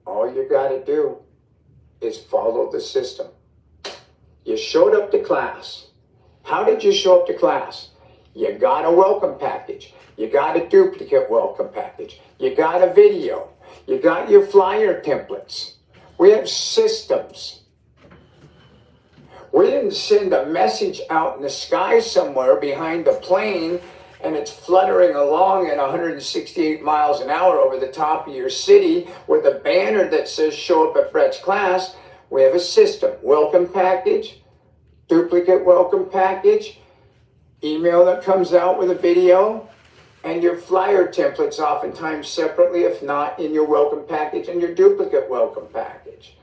All you got to do is follow the system. You showed up to class. How did you show up to class? You got a welcome package. You got a duplicate welcome package. You got a video. You got your flyer templates. We have systems. We didn't send a message out in the sky somewhere behind a plane and it's fluttering along at 168 miles an hour over the top of your city with a banner that says show up at Brett's class. We have a system. Welcome package, duplicate welcome package, email that comes out with a video, and your flyer templates oftentimes separately, if not in your welcome package and your duplicate welcome package.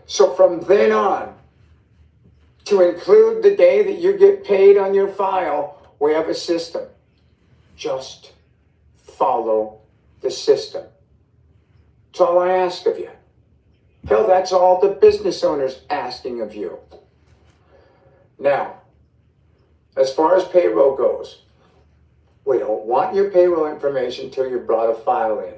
So from then on, to include the day that you get paid on your file, we have a system. Just follow the system. That's all I ask of you. Hell, that's all the business owners asking of you. Now, as far as payroll goes, we don't want your payroll information until you brought a file in.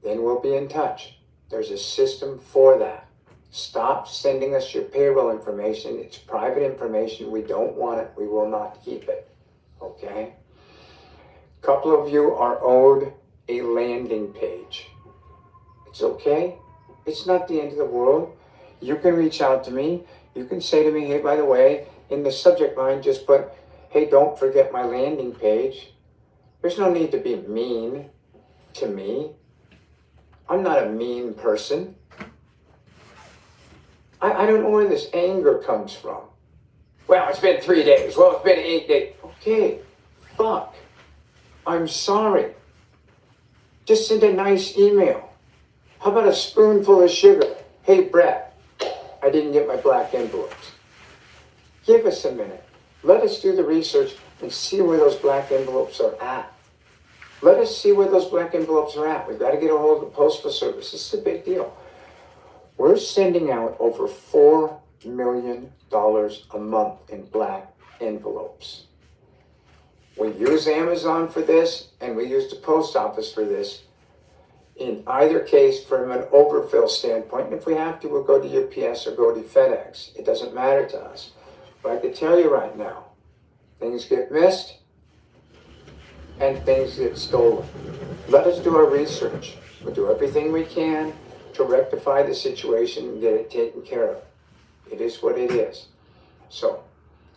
Then we'll be in touch. There's a system for that. Stop sending us your payroll information. It's private information. We don't want it. We will not keep it. Okay? A couple of you are owed a landing page. It's okay. It's not the end of the world. You can reach out to me. You can say to me, hey, by the way, in the subject line, just put, hey, don't forget my landing page. There's no need to be mean to me. I'm not a mean person. I don't know where this anger comes from. Well, it's been 3 days. Well, it's been 8 days. Okay, fuck. I'm sorry. Just send a nice email. How about a spoonful of sugar? Hey, Brett, I didn't get my black envelopes. Give us a minute. Let us do the research and see where those black envelopes are at. Let us see where those black envelopes are at. We've got to get a hold of the Postal Service. This is a big deal. We're sending out over $4 million a month in black envelopes. We use Amazon for this, and we use the post office for this. In either case, from an overfill standpoint, and if we have to, we'll go to UPS or go to FedEx. It doesn't matter to us. But I can tell you right now, things get missed and things get stolen. Let us do our research. We'll do everything we can to rectify the situation and get it taken care of. It is what it is. So,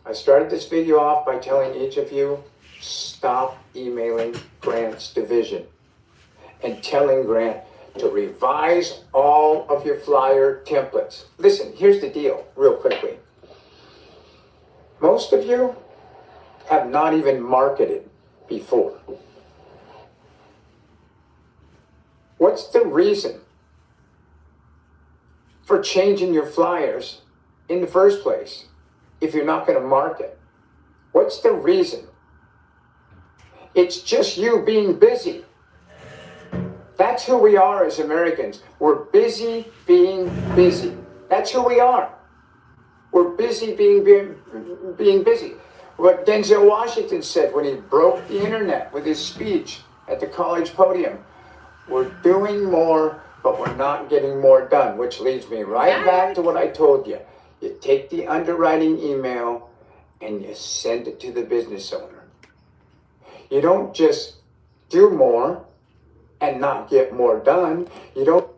I started this video off by telling each of you, stop emailing Grant's division and telling Grant to revise all of your flyer templates. Listen, here's the deal, real quickly. Most of you have not even marketed before. What's the reason for changing your flyers in the first place if you're not going to market? What's the reason? It's just you being busy. That's who we are as Americans. We're busy being busy. That's who we are. We're busy being busy. What Denzel Washington said when he broke the internet with his speech at the college podium, we're doing more, but we're not getting more done, which leads me right back to what I told you. You take the underwriting email and you send it to the business owner. You don't just do more and not get more done. You don't.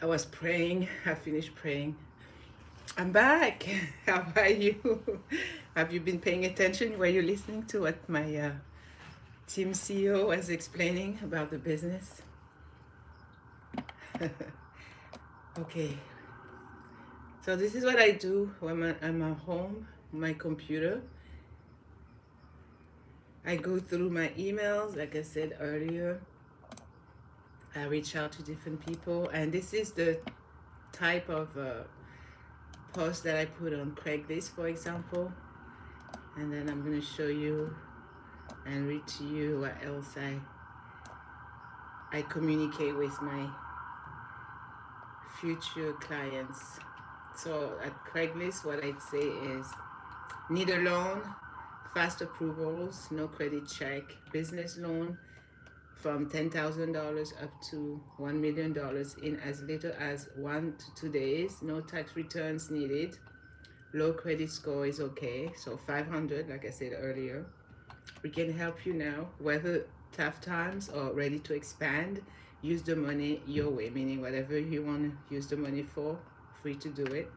I was praying. I finished praying. I'm back. How are you? Have you been paying attention? Were you listening to what my team CEO was explaining about the business? Okay. So this is what I do when I'm at home, my computer. I go through my emails, like I said earlier. I reach out to different people, and this is the type of post that I put on Craigslist, for example. And then I'm going to show you and read to you what else I communicate with my future clients. So at Craigslist, what I'd say is need a loan, fast approvals, no credit check, business loan, from $10,000 up to $1 million in as little as 1 to 2 days. No tax returns needed. Low credit score is okay. So 500, like I said earlier. We can help you now, whether tough times or ready to expand. Use the money your way, meaning whatever you want to use the money for, free to do it.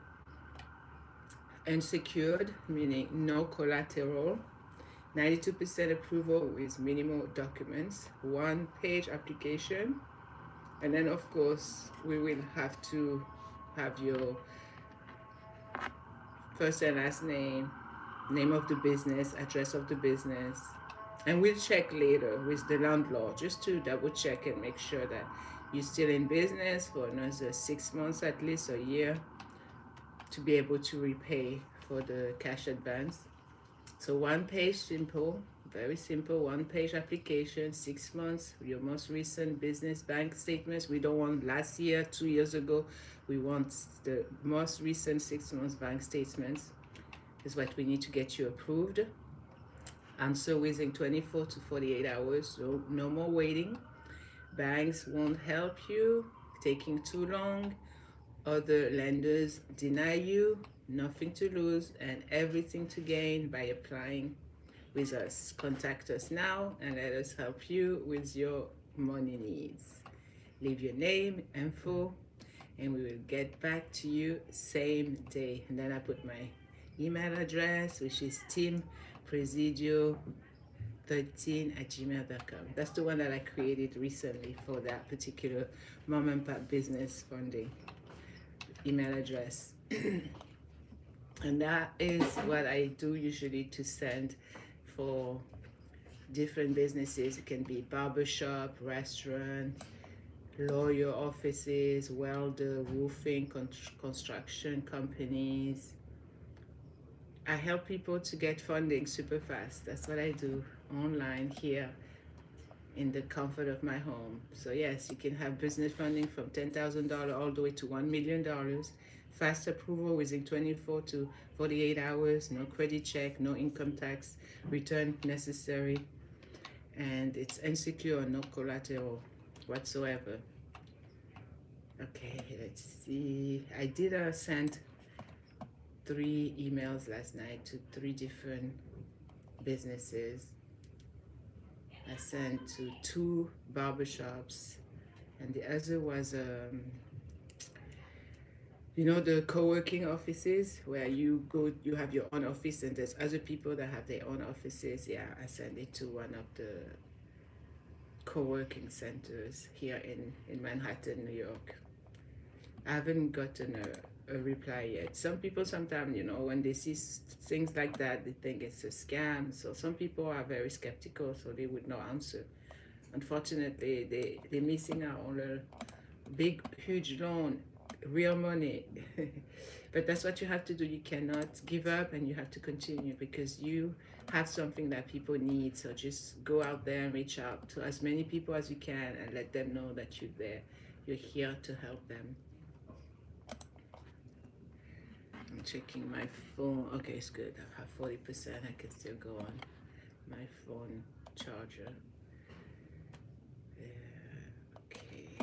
Unsecured, meaning no collateral. 92% approval with minimal documents. One-page application. And then, of course, we will have to have your first and last name, name of the business, address of the business. And we'll check later with the landlord just to double check and make sure that you're still in business for another 6 months, at least a year, to be able to repay for the cash advance. So one page, simple, very simple, one page application, 6 months, your most recent business bank statements. We don't want last year, 2 years ago. We want the most recent 6 months bank statements is what we need to get you approved. Answer within 24 to 48 hours, so no more waiting. Banks won't help you, taking too long. Other lenders deny you, nothing to lose and everything to gain by applying with us. Contact us now and let us help you with your money needs. Leave your name, info, and we will get back to you same day. And then I put my email address, which is teampresidio13@gmail.com. That's the one that I created recently for that particular mom and pop business funding email address. And that is what I do usually to send for different businesses. It can be barbershop, restaurant, lawyer offices, welder, roofing, construction companies. I help people to get funding super fast. That's what I do online here in the comfort of my home. So yes, you can have business funding from $10,000 all the way to $1 million. Fast approval within 24 to 48 hours, no credit check, no income tax return necessary, and it's unsecured, no collateral whatsoever. Okay, let's see. I did send 3 emails last night to 3 different businesses. I sent to 2 barbershops, and the other was you know, the co-working offices where you go, you have your own office and there's other people that have their own offices. Yeah, I sent it to one of the co-working centers here in Manhattan, New York. I haven't gotten a reply yet. Some people sometimes, you know, when they see things like that, they think it's a scam. So some people are very skeptical, so they would not answer. Unfortunately, they're missing out on a big, huge loan, real money. But that's what you have to do. You cannot give up and you have to continue because you have something that people need. So just go out there and reach out to as many people as you can and let them know that you're there. You're here to help them. I'm checking my phone. Okay, it's good. I have 40%. I can still go on my phone charger. Okay.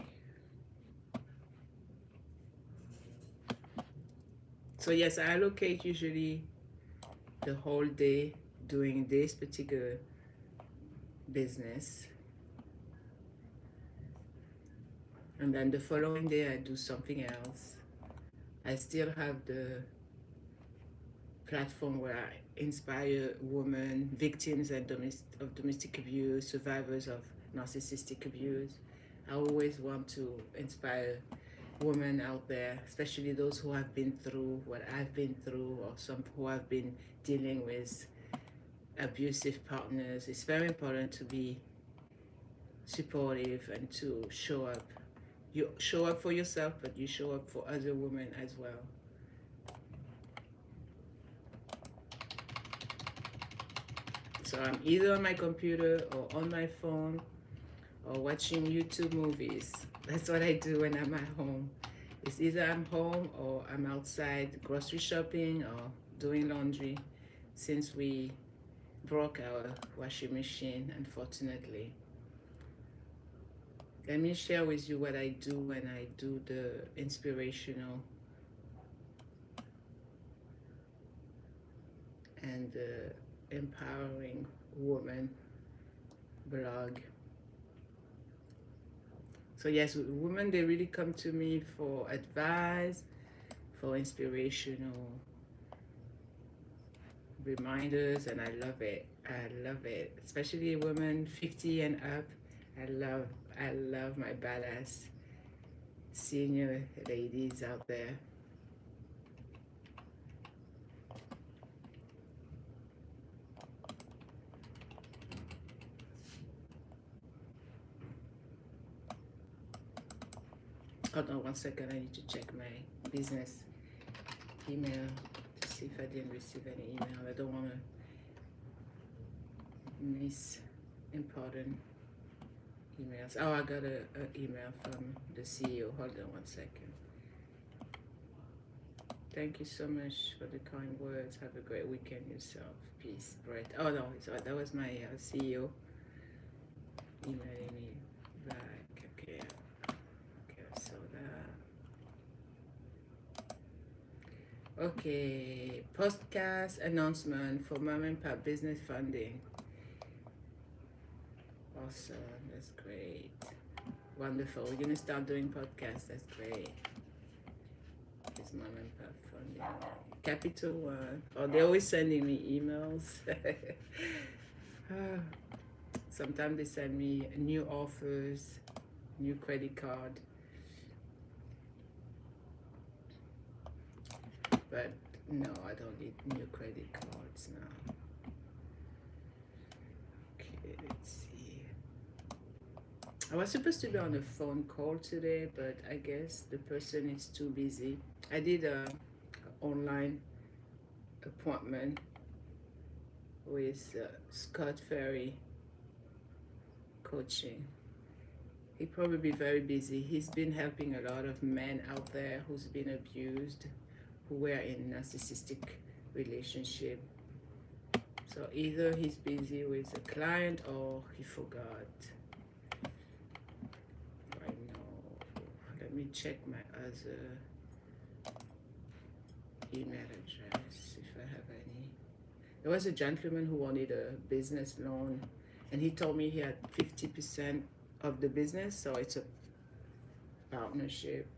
So yes, I allocate usually the whole day doing this particular business. And then the following day I do something else. I still have the platform where I inspire women, victims and of domestic abuse, survivors of narcissistic abuse. I always want to inspire women out there, especially those who have been through what I've been through or some who have been dealing with abusive partners. It's very important to be supportive and to show up. You show up for yourself, but you show up for other women as well. So I'm either on my computer or on my phone or watching YouTube movies. That's what I do when I'm at home. It's either I'm home or I'm outside grocery shopping or doing laundry since we broke our washing machine, unfortunately. Let me share with you what I do when I do the inspirational and empowering woman blog. So yes, women, they really come to me for advice, for inspirational reminders, and I love it. I love it, especially women 50 and up. I love my badass senior ladies out there. Hold on one second, I need to check my business email to see if I didn't receive any email. I don't want to miss important emails. Oh, I got a email from the CEO. Hold on one second. Thank you so much for the kind words. Have a great weekend yourself. Peace, Brett. Oh no, that was my CEO emailing me back. Okay, okay, I saw that. Okay, podcast announcement for mom and pop business funding. Awesome, that's great. Wonderful. We're gonna start doing podcasts. That's great. It's mom and pop funding. Capital One. Oh, they're always sending me emails. Sometimes they send me new offers, new credit card. But no, I don't need new credit cards now. Okay, let's see. I was supposed to be on a phone call today, but I guess the person is too busy. I did a online appointment with Scott Ferry coaching. He'd probably be very busy. He's been helping a lot of men out there who's been abused, who were in narcissistic relationship. So either he's busy with a client or he forgot. Right now, let me check my other email address if I have any. There was a gentleman who wanted a business loan, and he told me he had 50% of the business, so it's a partnership.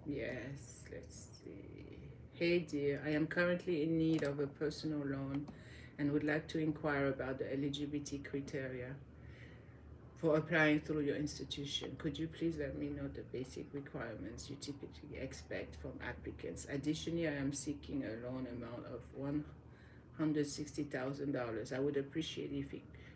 Yes, let's see. Hey dear, I am currently in need of a personal loan and would like to inquire about the eligibility criteria for applying through your institution. Could you please let me know the basic requirements you typically expect from applicants? Additionally, I am seeking a loan amount of $160,000. I would appreciate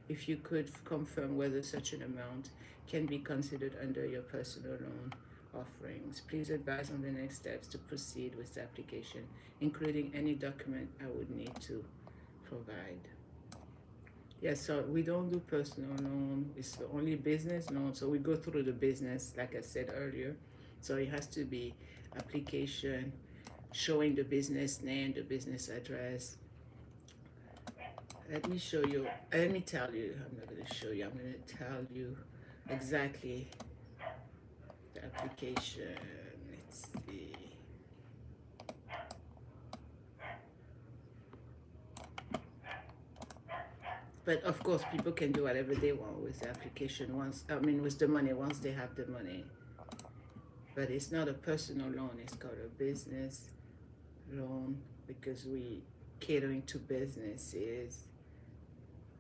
if you could confirm whether such an amount can be considered under your personal loan offerings. Please advise on the next steps to proceed with the application, including any document I would need to provide. Yes, so we don't do personal loan. It's the only business loan. So we go through the business, like I said earlier. So it has to be application showing the business name, the business address. Let me show you. Let me tell you. I'm not going to show you. I'm going to tell you exactly the application. Let's see. But of course, people can do whatever they want with the application with the money, once they have the money. But it's not a personal loan, it's called a business loan because we catering to businesses.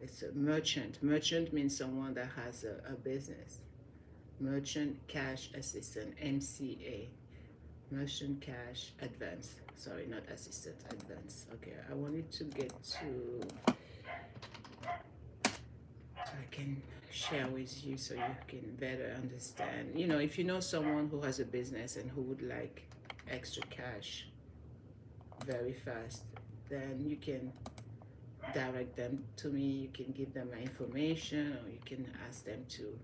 It's a merchant. Merchant means someone that has a business. Merchant Cash Assistant, MCA. Merchant Cash Advance. Sorry, not Assistant, Advance. Okay, I wanted to get to... I can share with you so you can better understand. You know, if you know someone who has a business and who would like extra cash very fast, then you can direct them to me. You can give them my information, or you can ask them to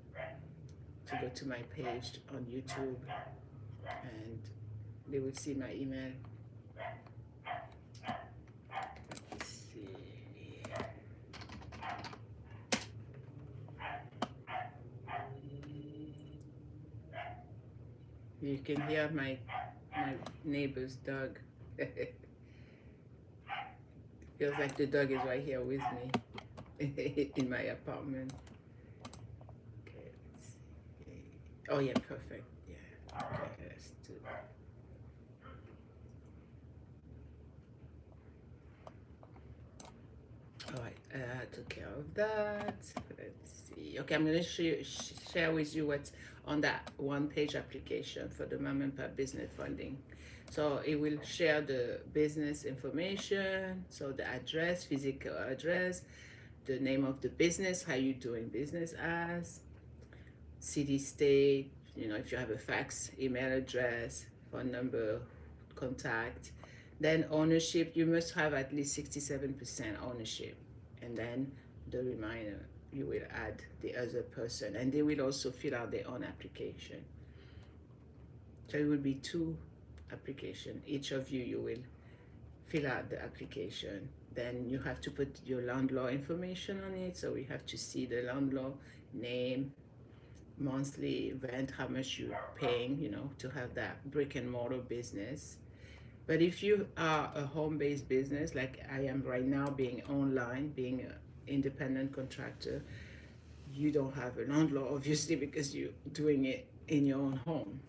go to my page on YouTube, and they will see my email. Let's see. You can hear my neighbor's dog. Feels like the dog is right here with me in my apartment. Okay, let's see. Oh yeah, perfect. Yeah. Okay, let's do. All right, I took care of that. Let's see. Okay, I'm gonna share with you what's on that one-page application for the Mom and Pop Business Funding. So it will share the business information, so the address, physical address, the name of the business, how you doing business as, city, state, if you have a fax, email address, phone number, contact. Then ownership, you must have at least 67% ownership. And then the remainder, you will add the other person. And they will also fill out their own application. So it will be two applications. Each of you will fill out the application. Then you have to put your landlord information on it. So we have to see the landlord name, monthly rent, how much you're paying, to have that brick and mortar business. But if you are a home-based business, like I am right now, being online, being an independent contractor, you don't have a landlord, obviously, because you're doing it in your own home.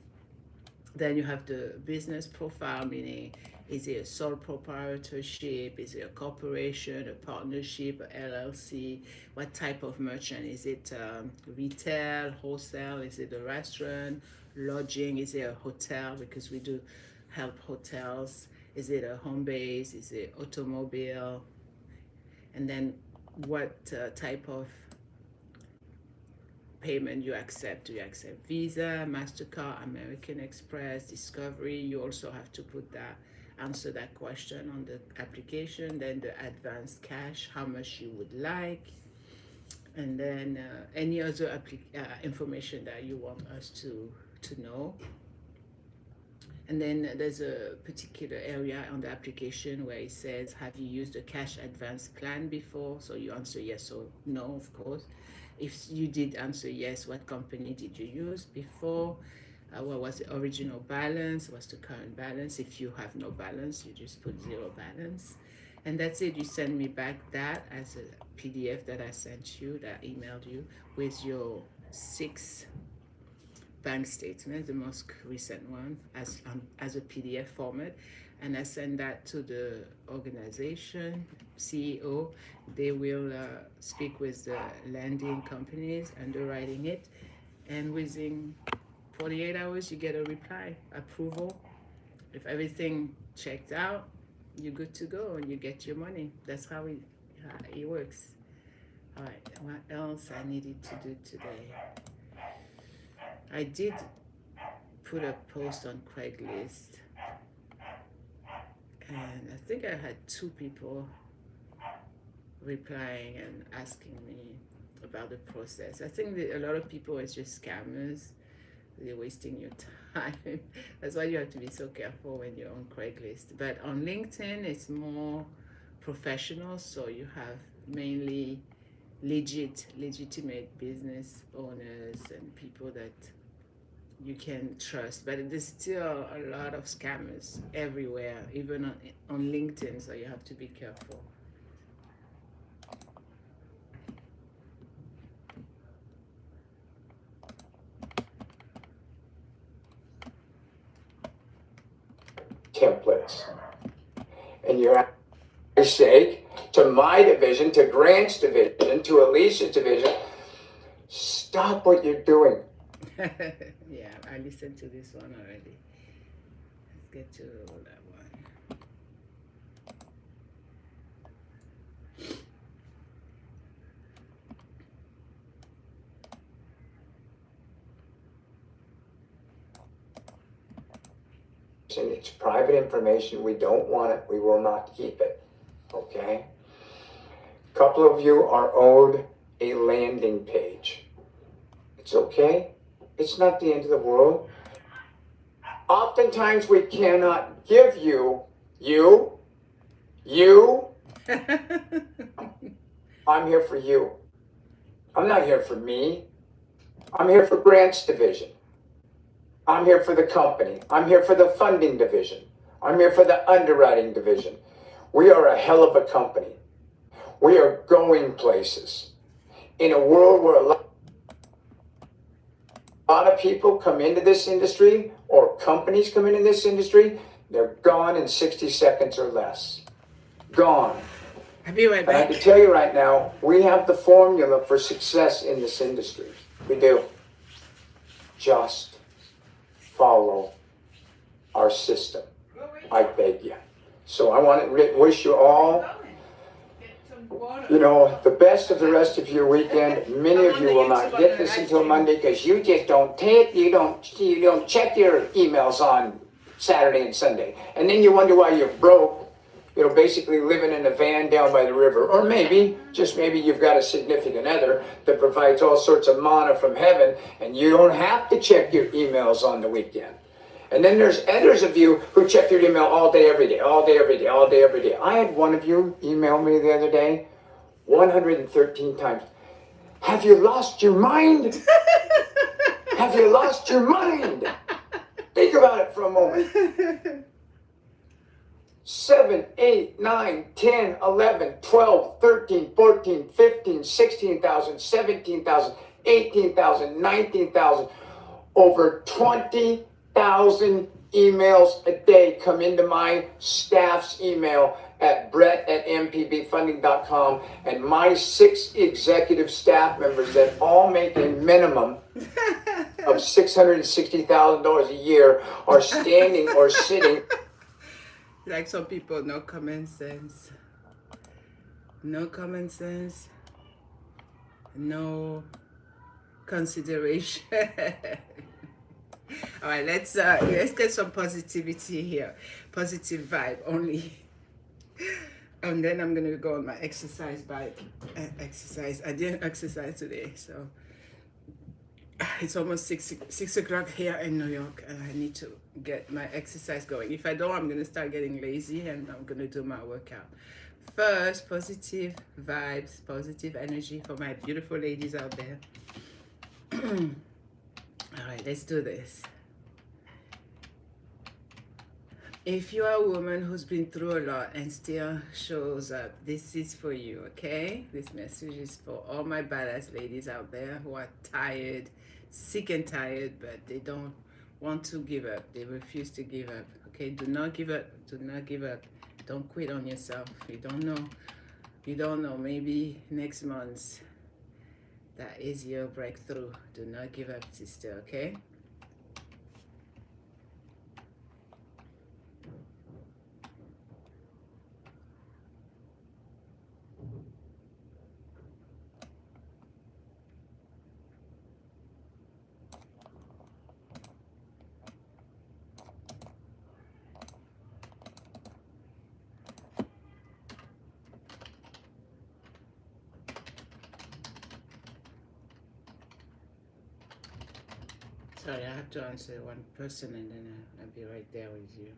Then you have the business profile, meaning is it a sole proprietorship? Is it a corporation, a partnership, a LLC? What type of merchant? Is it retail, wholesale? Is it a restaurant, lodging? Is it a hotel? Because we do help hotels. Is it a home base? Is it automobile? And then what type of payment you accept? Do you accept Visa, MasterCard, American Express, Discovery? You also have to put that, answer that question on the application. Then the advanced cash, how much you would like, and then any other information that you want us to know. And then there's a particular area on the application where it says, have you used a cash advance plan before? So you answer yes or no, of course. If you did answer yes, what company did you use before? What was the original balance? What's the current balance? If you have no balance, you just put zero balance. And that's it. You send me back that as a PDF that I sent you, that I emailed you, with your 6 bank statement, the most recent one, as a PDF format, and I send that to the organization CEO. They will speak with the lending companies underwriting it, and within 48 hours you get a reply, approval. If everything checked out, you're good to go and you get your money. That's how it works. All right, what else I needed to do today? I did put a post on Craigslist, and I think I had 2 people replying and asking me about the process. I think that a lot of people are just scammers. They're wasting your time. That's why you have to be so careful when you're on Craigslist. But on LinkedIn, it's more professional, so you have mainly legitimate business owners and people that you can trust. But there's still a lot of scammers everywhere, even on LinkedIn, so you have to be careful. Templates. And you're sake, to my division, to Grant's division, to Alicia's division, stop what you're doing. Yeah, I listened to this one already. Let's get to that one. It's private information. We don't want it. We will not keep it. Okay? A couple of you are owed a landing page. It's okay. It's not the end of the world. Oftentimes we cannot give you. I'm here for you. I'm not here for me. I'm here for Grant's division. I'm here for the company. I'm here for the funding division. I'm here for the underwriting division. We are a hell of a company. We are going places. In a world where a lot of people come into this industry or companies come into this industry, they're gone in 60 seconds or less. Gone. I'll be right And I back. can tell you right now, we have the formula for success in this industry. We do. Just follow our system. I beg you. So I want to wish you all, the best of the rest of your weekend. Many of you will not get this until Monday because you just don't check your emails on Saturday and Sunday. And then you wonder why you're broke, basically living in a van down by the river. Or maybe, just maybe you've got a significant other that provides all sorts of manna from heaven and you don't have to check your emails on the weekend. And then there's others of you who check your email all day, every day, all day, every day, all day, every day. I had one of you email me the other day 113 times. Have you lost your mind? Have you lost your mind? Think about it for a moment. 7, 8, 9, 10, 11, 12, 13, 14, 15, 16,000, 17,000, 18,000, 19,000, over 20,000 emails a day come into my staff's email at brett@mpbfunding.com, and my 6 executive staff members that all make a minimum of $660,000 a year are standing or sitting. Like some people, no common sense. No common sense. No consideration. All right, let's get some positivity here. Positive vibe only. And then I'm gonna go on my exercise bike. Exercise. I didn't exercise today, so it's almost 6 o'clock here in New York, and I need to get my exercise going. If I don't, I'm gonna start getting lazy, and I'm gonna do my workout. First, positive vibes, positive energy for my beautiful ladies out there. All right, let's do this. If you are a woman who's been through a lot and still shows up, this is for you, okay? This message is for all my badass ladies out there who are tired, sick and tired, but they don't want to give up. They refuse to give up, okay? Do not give up. Do not give up. Don't quit on yourself. You don't know. You don't know. Maybe next month, that is your breakthrough. Do not give up, sister, okay? Sorry, I have to answer one person and then I'll be right there with you.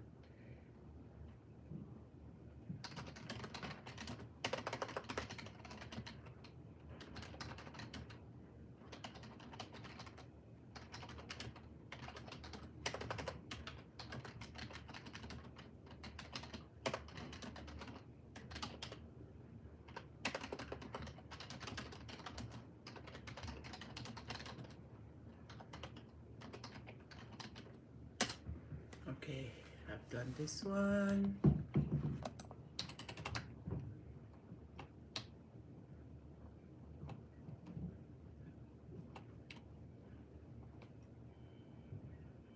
Okay, I've done this one.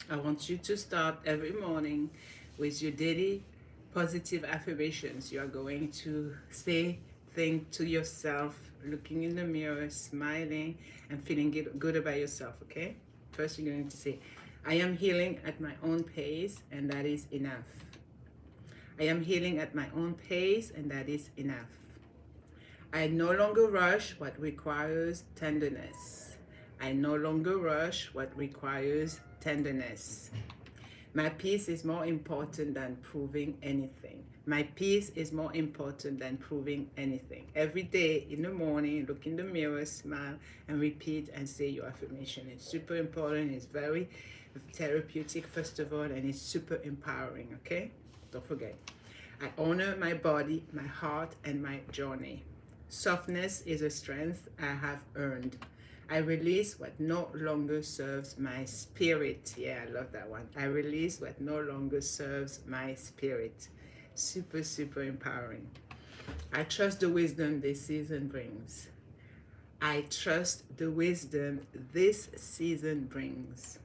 I want you to start every morning with your daily positive affirmations. You are going to say things to yourself, looking in the mirror, smiling, and feeling good about yourself, okay? First, you're going to say, I am healing at my own pace, and that is enough. I am healing at my own pace, and that is enough. I no longer rush what requires tenderness. I no longer rush what requires tenderness. My peace is more important than proving anything. My peace is more important than proving anything. Every day in the morning, look in the mirror, smile, and repeat and say your affirmation. It's super important. It's very therapeutic, first of all, and it's super empowering, okay? Don't forget. I honor my body, my heart, and my journey. Softness is a strength I have earned. I release what no longer serves my spirit. Yeah, I love that one. I release what no longer serves my spirit. Super, super empowering. I trust the wisdom this season brings. I trust the wisdom this season brings.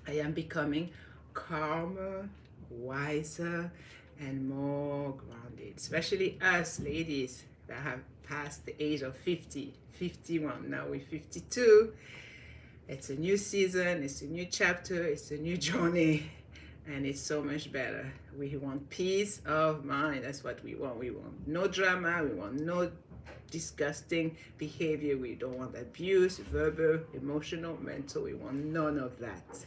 I am becoming calmer, wiser, and more grounded. Especially us ladies that have passed the age of 50, 51. Now we're 52. It's a new season, it's a new chapter, it's a new journey, and it's so much better. We want peace of mind. That's what we want. We want no drama. We want no disgusting behavior. We don't want abuse, verbal, emotional, mental. We want none of that.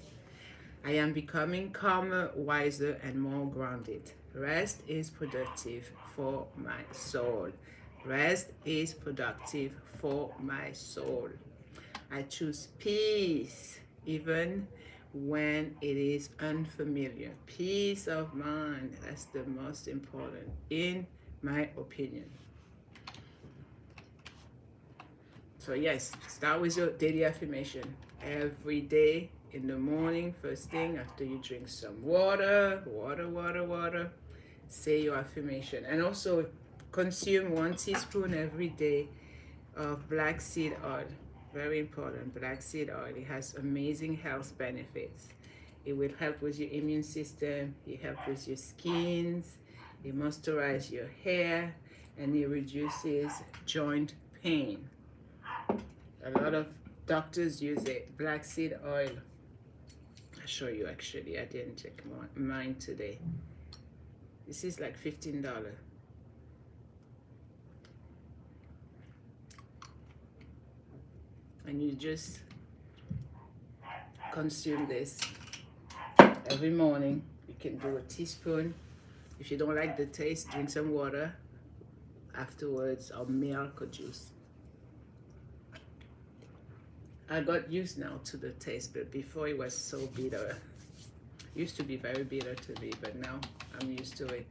I am becoming calmer, wiser, and more grounded. Rest is productive for my soul. Rest is productive for my soul. I choose peace even when it is unfamiliar. Peace of mind, that's the most important, in my opinion. So yes, start with your daily affirmation. Every day in the morning, first thing after you drink some water, say your affirmation. And also consume 1 teaspoon every day of black seed oil. Very important, black seed oil. It has amazing health benefits. It will help with your immune system, it helps with your skins, it moisturizes your hair, and it reduces joint pain. A lot of doctors use it. Black seed oil. I'll show you actually. I didn't check mine today. This is like $15. And you just consume this every morning. You can do a teaspoon. If you don't like the taste, drink some water afterwards, or milk or juice. I got used now to the taste, but before it was so bitter. It used to be very bitter to me, but now I'm used to it.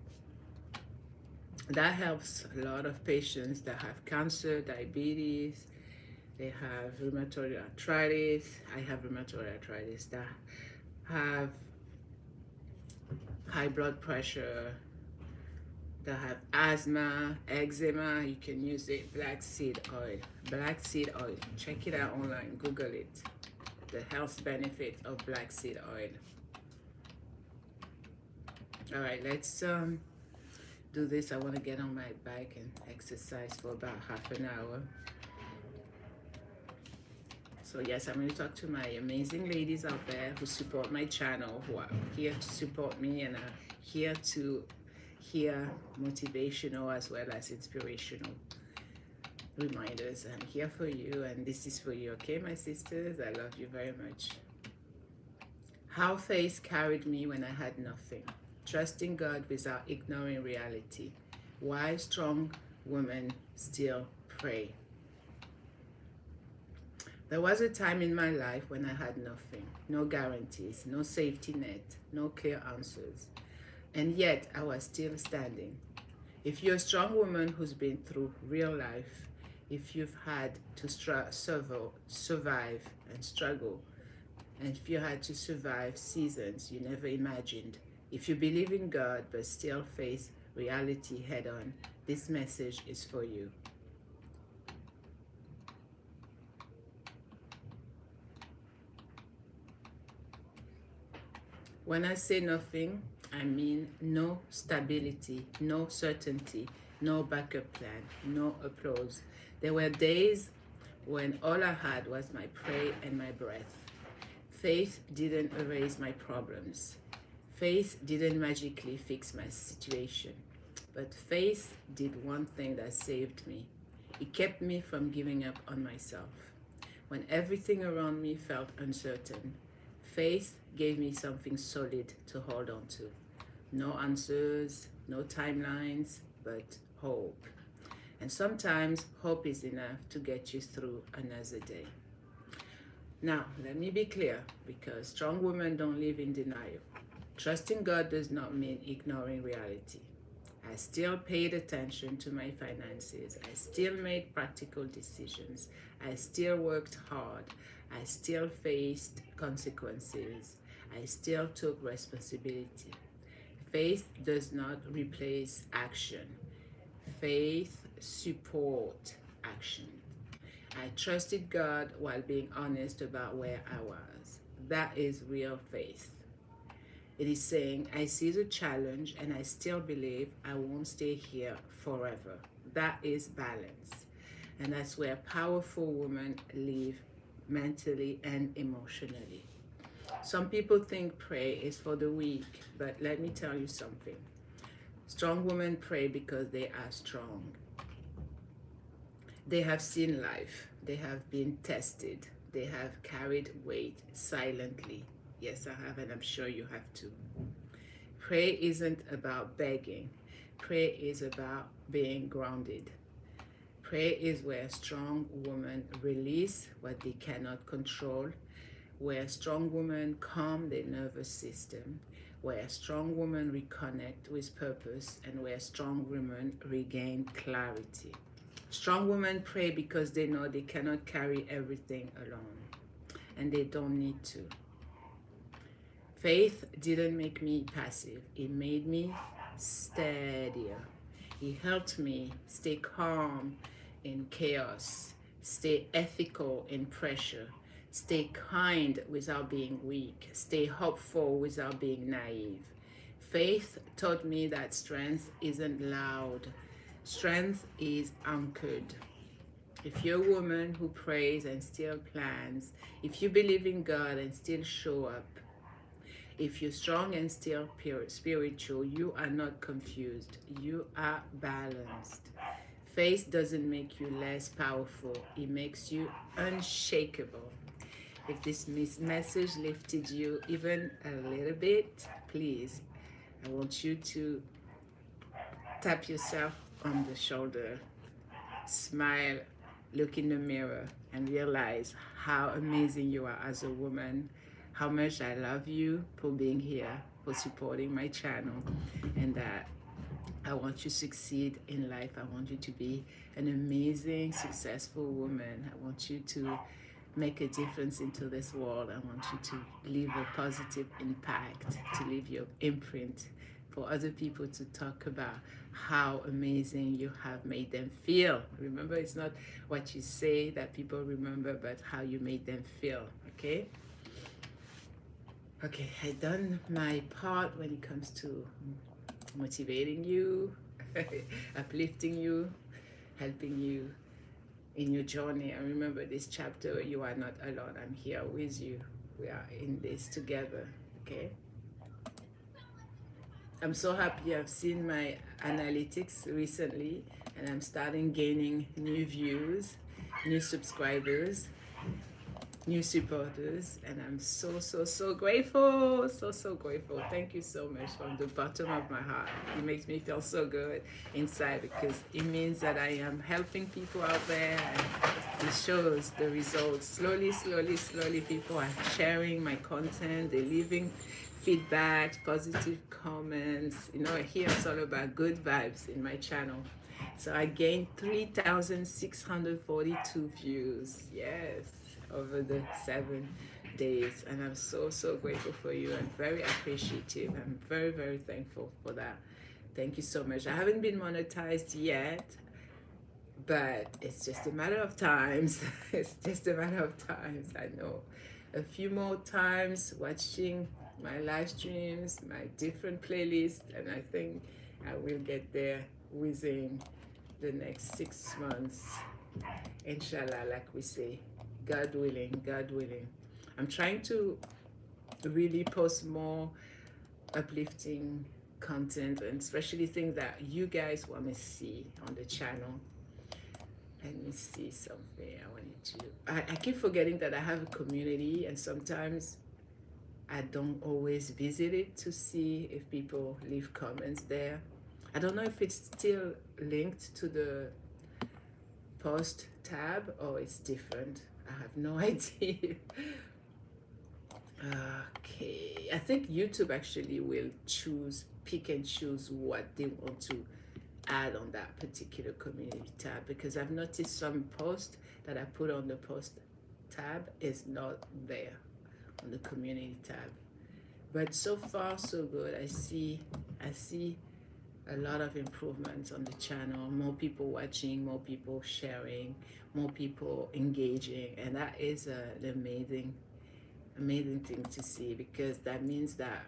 That helps a lot of patients that have cancer, diabetes, they have rheumatoid arthritis. I have rheumatoid arthritis. That have high blood pressure, that have asthma, eczema. You can use it. Black seed oil. Black seed oil. Check it out online. Google it. The health benefit of black seed oil. All right, let's do this. I want to get on my bike and exercise for about half an hour. So yes, I'm going to talk to my amazing ladies out there who support my channel, who are here to support me and are here to hear motivational as well as inspirational reminders. I'm here for you, and this is for you, okay, my sisters? I love you very much. How faith carried me when I had nothing. Trusting God without ignoring reality. Why strong women still pray. There was a time in my life when I had nothing, no guarantees, no safety net, no clear answers. And yet I was still standing. If you're a strong woman who's been through real life, if you've had to survive and struggle, and if you had to survive seasons you never imagined, if you believe in God but still face reality head on, this message is for you. When I say nothing, I mean no stability, no certainty, no backup plan, no applause. There were days when all I had was my prayer and my breath. Faith didn't erase my problems. Faith didn't magically fix my situation. But faith did one thing that saved me. It kept me from giving up on myself. When everything around me felt uncertain, faith gave me something solid to hold on to. No answers, No timelines, but hope. And sometimes hope is enough to get you through another day. Now, let me be clear, because strong women don't live in denial. Trusting God does not mean ignoring reality. I still paid attention to my finances. I still made practical decisions. I still worked hard. I still faced consequences. I still took responsibility. Faith does not replace action. Faith supports action. I trusted God while being honest about where I was. That is real faith. It is saying, I see the challenge and I still believe I won't stay here forever. That is balance. And that's where powerful women live mentally and emotionally. Some people think pray is for the weak, but let me tell you something. Strong women pray because they are strong. They have seen life. They have been tested. They have carried weight silently. Yes, I have, and I'm sure you have too. Prayer isn't about begging. Prayer is about being grounded. Prayer is where strong women release what they cannot control, where strong women calm their nervous system, where strong women reconnect with purpose, and where strong women regain clarity. Strong women pray because they know they cannot carry everything alone, and they don't need to. Faith didn't make me passive. It made me steadier. It helped me stay calm in chaos, stay ethical in pressure, stay kind without being weak, stay hopeful without being naive. Faith taught me that strength isn't loud. Strength is anchored. If you're a woman who prays and still plans, if you believe in God and still show up, if you're strong and still spiritual, you are not confused. You are balanced. Faith doesn't make you less powerful. It makes you unshakable. If this message lifted you even a little bit, please, I want you to tap yourself on the shoulder, smile, look in the mirror, and realize how amazing you are as a woman, how much I love you for being here, for supporting my channel, and that I want you to succeed in life. I want you to be an amazing, successful woman. I want you to make a difference into this world. I want you to leave a positive impact, to leave your imprint for other people to talk about how amazing you have made them feel. Remember, it's not what you say that people remember, but how you made them feel, okay? Okay, I done my part when it comes to motivating you, uplifting you, helping you in your journey. And remember this chapter, you are not alone. I'm here with you. We are in this together, okay? I'm so happy I've seen my analytics recently, and I'm starting gaining new views, new subscribers, new supporters, and I'm so grateful, so grateful. Thank you so much from the bottom of my heart. It makes me feel so good inside, because it means that I am helping people out there, and it shows the results. Slowly people are sharing my content, they're leaving feedback, positive comments. You know, here it's all about good vibes in my channel. So I gained 3,642 views, yes, over the 7 days, and I'm so grateful for you. I'm very appreciative. I'm very thankful for that. Thank you so much. I haven't been monetized yet, but it's just a matter of times. It's just a matter of times. I know a few more times watching my live streams, my different playlists, and I think I will get there within the next 6 months, inshallah, like we say. God willing, God willing. I'm trying to really post more uplifting content, and especially things that you guys want to see on the channel. Let me see something I wanted to. I keep forgetting that I have a community, and sometimes I don't always visit it to see if people leave comments there. I don't know if it's still linked to the post tab or it's different. I have no idea. Okay, I think YouTube actually will pick and choose what they want to add on that particular community tab, because I've noticed some post that I put on the post tab is not there on the community tab. But so far so good. I see a lot of improvements on the channel, more people watching, more people sharing, more people engaging, and that is an amazing thing to see, because that means that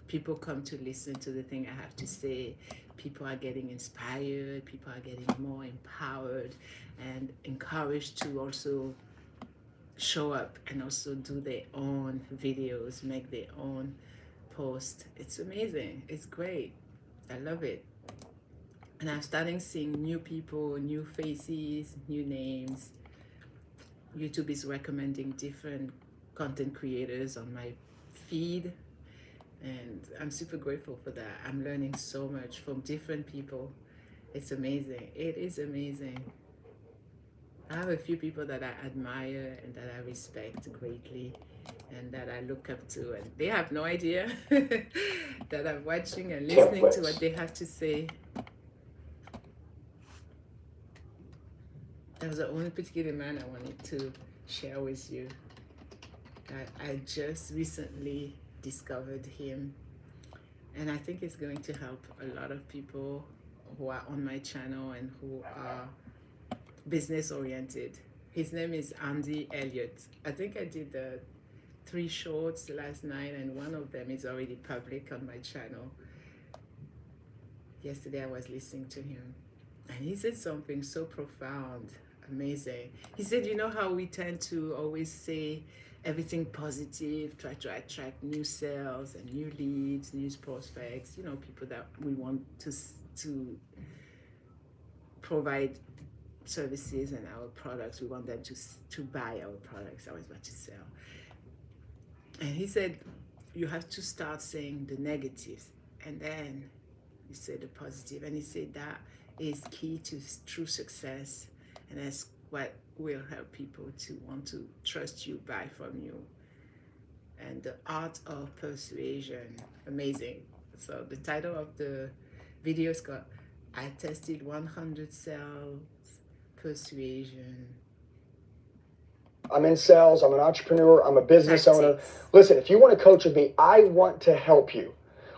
people come to listen to the thing I have to say. People are getting inspired, people are getting more empowered and encouraged to also show up and also do their own videos, make their own posts. It's amazing. It's great. I love it. And I'm starting seeing new people, new faces, new names. YouTube is recommending different content creators on my feed, and I'm super grateful for that. I'm learning so much from different people. It's amazing. It is amazing. I have a few people that I admire and that I respect greatly and that I look up to, and they have no idea that I'm watching and listening to what they have to say. There was one particular man I wanted to share with you. I just recently discovered him, and I think it's going to help a lot of people who are on my channel and who are business oriented. His name is Andy Elliott. I think I did 3 shorts last night, and one of them is already public on my channel. Yesterday I was listening to him, and he said something so profound, amazing. He said, you know how we tend to always say everything positive, try to attract new sales and new leads, new prospects, you know, people that we want to provide services and our products. We want them to buy our products. I was about to sell. And he said, you have to start saying the negatives and then you say the positive. And he said that is key to true success, and that's what will help people to want to trust you, buy from you. And the art of persuasion, amazing. So the title of the video is called I Tested 100 Sales Persuasion. I'm in sales, I'm an entrepreneur, I'm a business owner. Listen, if you want to coach with me, I want to help you.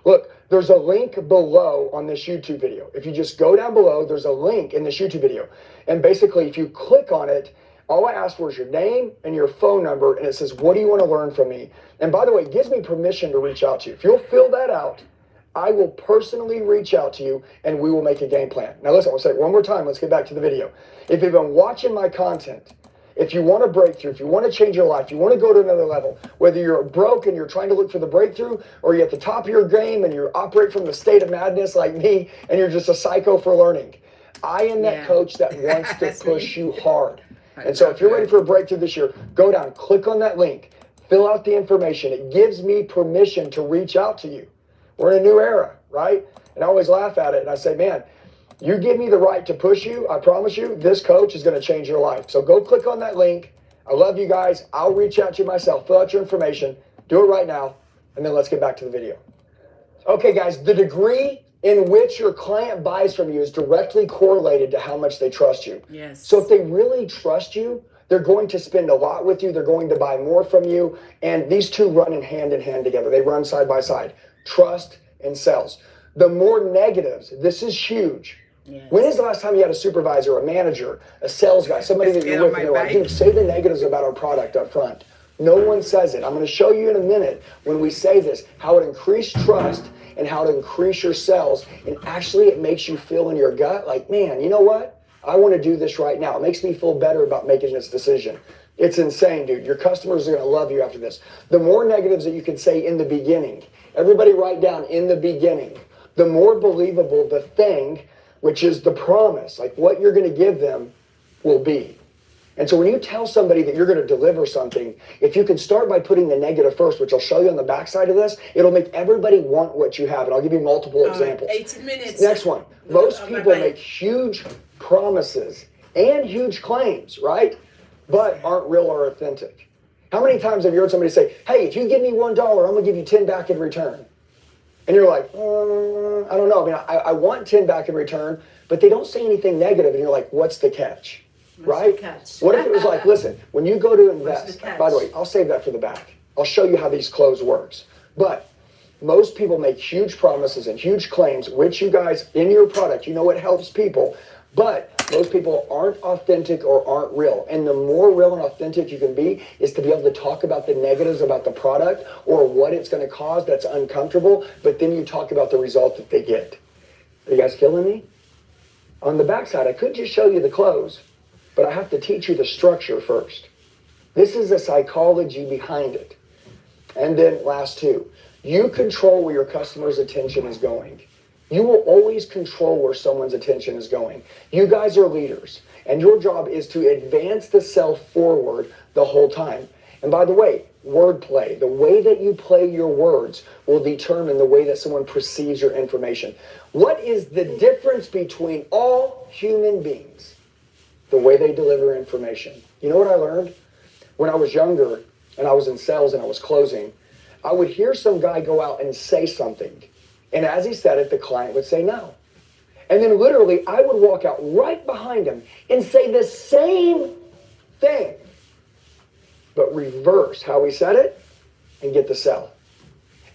Look, there's a link below on this YouTube video. If you just go down below, there's a link in this YouTube video. And basically, if you click on it, all I ask for is your name and your phone number, and it says, what do you want to learn from me? And by the way, it gives me permission to reach out to you. If you'll fill that out, I will personally reach out to you, and we will make a game plan. Now listen, I'll say it one more time. Let's get back to the video. If you've been watching my content, if you want a breakthrough, if you want to change your life, you want to go to another level, whether you're broke and you're trying to look for the breakthrough, or you're at the top of your game and you operate from the state of madness like me, and you're just a psycho for learning, I am that coach that wants to push you hard. And so if you're ready for a breakthrough this year, go down, click on that link, fill out the information. It gives me permission to reach out to you. We're in a new era, right? And I always laugh at it, and I say, man, you give me the right to push you, I promise you, this coach is going to change your life. So go click on that link. I love you guys. I'll reach out to you myself. Fill out your information. Do it right now, and then let's get back to the video. Okay, guys, the degree in which your client buys from you is directly correlated to how much they trust you. Yes. So if they really trust you, they're going to spend a lot with you. They're going to buy more from you. And these two run in hand together. They run side by side. Trust and sales. The more negatives, this is huge. Yes. When is the last time you had a supervisor, a manager, a sales guy, somebody that you're with, and they're like, dude, say the negatives about our product up front? No one says it. I'm going to show you in a minute when we say this, how it increased trust and how to increase your sales. And actually, it makes you feel in your gut like, man, you know what? I want to do this right now. It makes me feel better about making this decision. It's insane, dude. Your customers are going to love you after this. The more negatives that you can say in the beginning, everybody write down in the beginning, the more believable the thing, which is the promise, like what you're going to give them, will be. And so when you tell somebody that you're going to deliver something, if you can start by putting the negative first, which I'll show you on the backside of this, it'll make everybody want what you have. And I'll give you multiple examples. 18 minutes. Next one. Most people make huge promises and huge claims, right? But aren't real or authentic. How many times have you heard somebody say, hey, if you give me $1, I'm going to give you 10 back in return? And you're like, I don't know. I mean, I want 10 back in return, but they don't say anything negative. And you're like, what's the catch? Right? What if it was like, listen, when you go to invest, by the way, I'll save that for the back. I'll show you how these close works. But most people make huge promises and huge claims, which you guys, in your product, you know it helps people. But most people aren't authentic or aren't real. And the more real and authentic you can be is to be able to talk about the negatives about the product or what it's going to cause that's uncomfortable. But then you talk about the result that they get. Are you guys feeling me? On the backside, I could just show you the close, but I have to teach you the structure first. This is the psychology behind it. And then last two, you control where your customer's attention is going. You will always control where someone's attention is going. You guys are leaders, and your job is to advance the sell forward the whole time. And by the way, wordplay, the way that you play your words will determine the way that someone perceives your information. What is the difference between all human beings? The way they deliver information. You know what I learned? When I was younger and I was in sales and I was closing, I would hear some guy go out and say something. And as he said it, the client would say no. And then literally I would walk out right behind him and say the same thing, but reverse how he said it and get the sell.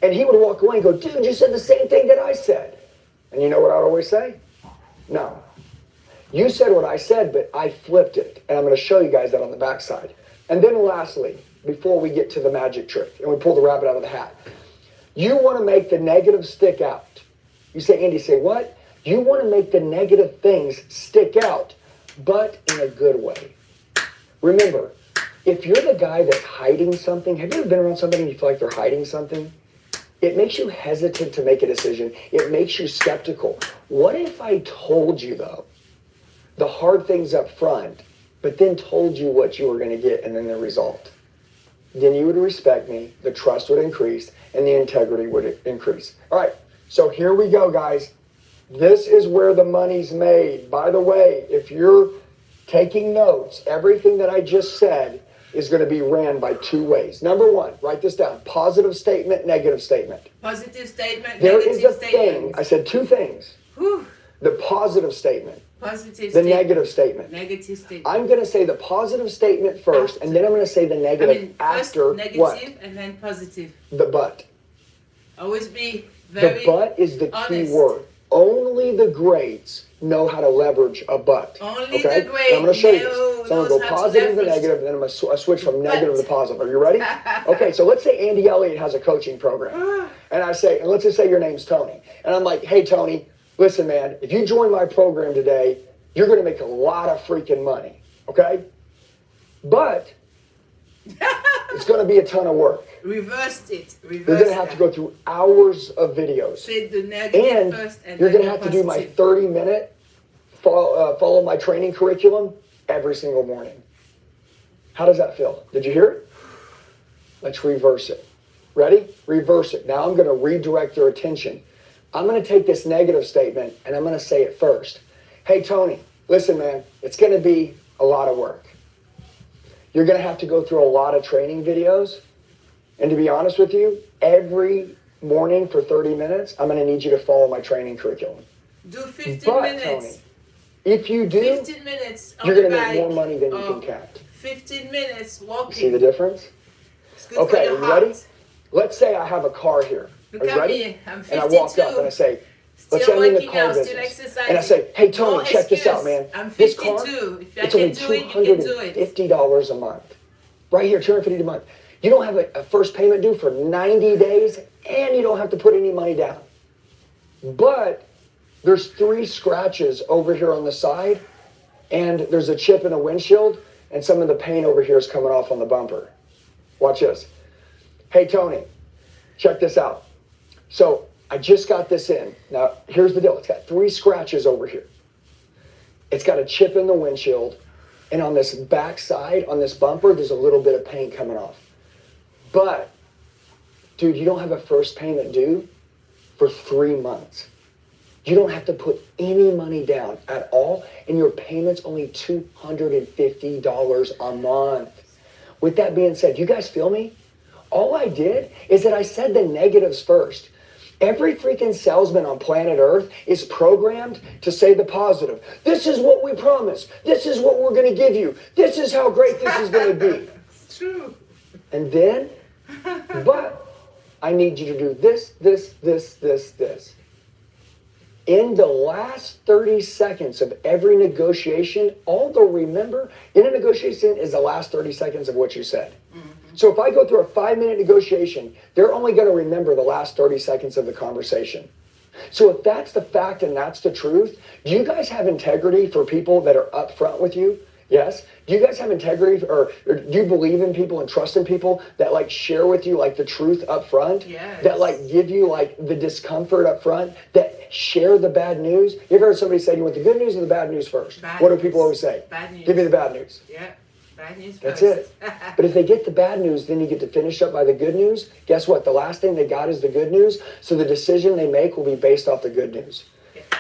And he would walk away and go, dude, you said the same thing that I said. And you know what I'd always say? No. You said what I said, but I flipped it. And I'm going to show you guys that on the backside. And then lastly, before we get to the magic trick and we pull the rabbit out of the hat, you want to make the negative stick out. You say, Andy, say what? You want to make the negative things stick out, but in a good way. Remember, if you're the guy that's hiding something, have you ever been around somebody and you feel like they're hiding something? It makes you hesitant to make a decision. It makes you skeptical. What if I told you, though, the hard things up front, but then told you what you were going to get and then the result? Then you would respect me, the trust would increase, and the integrity would increase. All right, so here we go, guys. This is where the money's made. By the way, if you're taking notes, everything that I just said is going to be ran by two ways. Number one, write this down. Positive statement, negative statement. Positive statement, there negative is a statement. thing. I said two things. Whew. The positive statement. Positive the statement. negative statement. Negative statement. I'm going to say the positive statement first, and then I'm going to say the negative after first negative what? And then positive. The but. Always be very The but is the honest. key word. Only the greats know how to leverage a but. Only okay? the great And I'm going to show you this. knows So I'm going to go how to positive to leverage. negative, and then I'm going to switch from negative to positive. Are you ready? Okay, so let's say Andy Elliott has a coaching program. And I say, and let's just say your name's Tony. And I'm like, hey, Tony, listen, man, if you join my program today, you're going to make a lot of freaking money, okay? But it's going to be a ton of work. Reversed it. You're going to have to go through hours of videos. Say the negative And first and you're then going to have to do my positive. 30-minute follow my training curriculum every single morning. How does that feel? Did you hear it? Let's reverse it. Ready? Reverse it. Now I'm going to redirect your attention. I'm going to take this negative statement and I'm going to say it first. Hey, Tony, listen, man, it's going to be a lot of work. You're going to have to go through a lot of training videos. And to be honest with you, every morning for 30 minutes, I'm going to need you to follow my training curriculum. Do 15 But, minutes. Tony, if you do, 15 minutes on you're the going to make bike. more money than you can count. 15 minutes walking. See the difference? It's good Okay, for are your you ready? heart. Let's say I have a car here. Look Are you at ready? me. I'm 52. And I walk up and I say, let's say Still I'm in the working car out, still business. exercising. And I say, hey, Tony, No check this out, excuse. man. I'm This 52. car, If I it's can only do it, you can do it. $250 a month. Right here, $250 a month. You don't have a first payment due for 90 days, and you don't have to put any money down. But there's 3 scratches over here on the side, and there's a chip in the windshield, and some of the paint over here is coming off on the bumper. Watch this. Hey, Tony, check this out. So I just got this in. Now, here's the deal. It's got 3 scratches over here. It's got a chip in the windshield, And on this back side, on this bumper, there's a little bit of paint coming off. But, dude, you don't have a first payment due for 3 months. You don't have to put any money down at all, and your payment's only $250 a month. With that being said, you guys feel me? All I did is that I said the negatives first. Every freaking salesman on planet Earth is programmed to say the positive. This is what we promise. This is what we're going to give you. This is how great this is going to be. It's true. And then, but I need you to do this. In the last 30 seconds of every negotiation, all they'll remember in a negotiation is the last 30 seconds of what you said. So if I go through a 5-minute negotiation, they're only going to remember the last 30 seconds of the conversation. So if that's the fact and that's the truth, do you guys have integrity for people that are upfront with you? Yes. Do you guys have integrity or do you believe in people and trust in people that like share with you like the truth up front? Yes. That like give you like the discomfort up front, that share the bad news? You ever heard somebody say, you want the good news or the bad news first? Bad What do news. people always say? Bad news. Give me the bad news. Yeah. Bad news That's first. it. But if they get the bad news, then you get to finish up by the good news. Guess what? The last thing they got is the good news. So the decision they make will be based off the good news.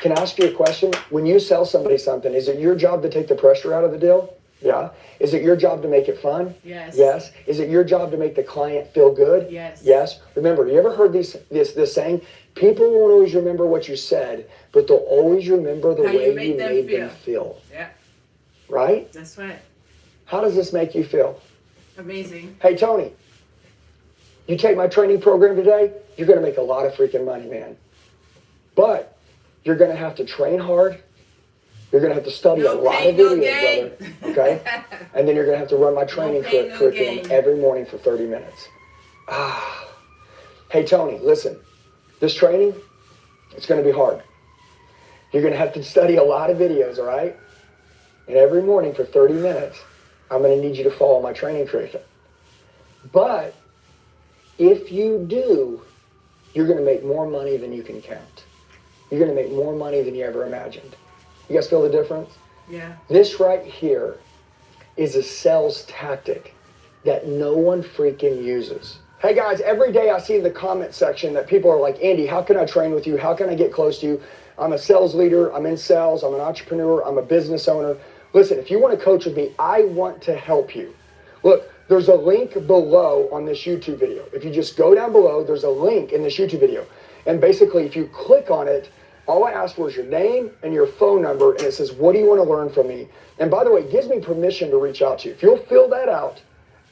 Can I ask you a question? When you sell somebody something, is it your job to take the pressure out of the deal? Yeah. Is it your job to make it fun? Yes. Yes. Is it your job to make the client feel good? Yes. Yes. Remember, you ever heard this saying? People won't always remember what you said, but they'll always remember the How way you you made made them them feel. Yeah. Right? That's right. How does this make you feel? Amazing. Hey, Tony, you take my training program today, you're going to make a lot of freaking money, man. But you're going to have to train hard. You're going to have to study a lot of videos, brother. Okay? And then you're going to have to run my training curriculum every morning for 30 minutes. Hey, Tony, listen. This training, it's going to be hard. You're going to have to study a lot of videos, all right? And every morning for 30 minutes, I'm going to need you to follow my training curriculum. But if you do, you're going to make more money than you can count. You're going to make more money than you ever imagined. You guys feel the difference? Yeah. This right here is a sales tactic that no one freaking uses. Hey guys, every day I see in the comment section that people are like, Andy, how can I train with you? How can I get close to you? I'm a sales leader. I'm in sales. I'm an entrepreneur. I'm a business owner. Listen, if you want to coach with me, I want to help you. Look, there's a link below on this YouTube video. If you just go down below, there's a link in this YouTube video. And basically, if you click on it, all I ask for is your name and your phone number, and it says, what do you want to learn from me? And by the way, it gives me permission to reach out to you. If you'll fill that out,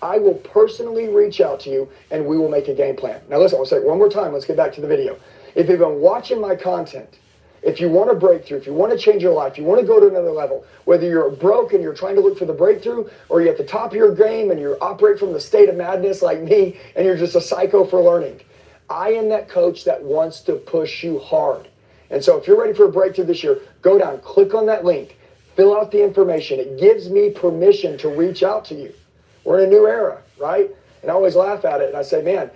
I will personally reach out to you, and we will make a game plan. Now listen, I'll say it one more time. Let's get back to the video. If you've been watching my content, if you want a breakthrough, if you want to change your life, you want to go to another level, whether you're broke and you're trying to look for the breakthrough, or you're at the top of your game and you operate from the state of madness like me, and you're just a psycho for learning, I am that coach that wants to push you hard. And so if you're ready for a breakthrough this year, go down, click on that link, fill out the information. It gives me permission to reach out to you. We're in a new era, right? And I always laugh at it, and I say, man,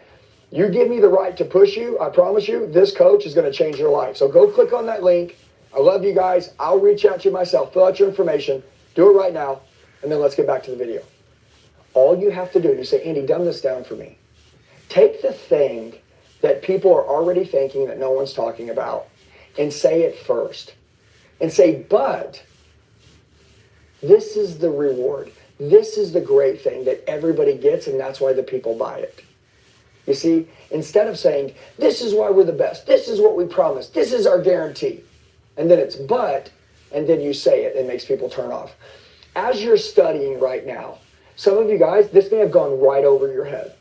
you give me the right to push you, I promise you, this coach is going to change your life. So go click on that link. I love you guys. I'll reach out to you myself. Fill out your information. Do it right now, and then let's get back to the video. All you have to do, you say, Andy, dumb this down for me. Take the thing that people are already thinking that no one's talking about and say it first. And say, but this is the reward. This is the great thing that everybody gets, and that's why the people buy it. You see, instead of saying, this is why we're the best, this is what we promise, this is our guarantee, and then it's but, and then you say it, it makes people turn off. As you're studying right now, some of you guys, this may have gone right over your head.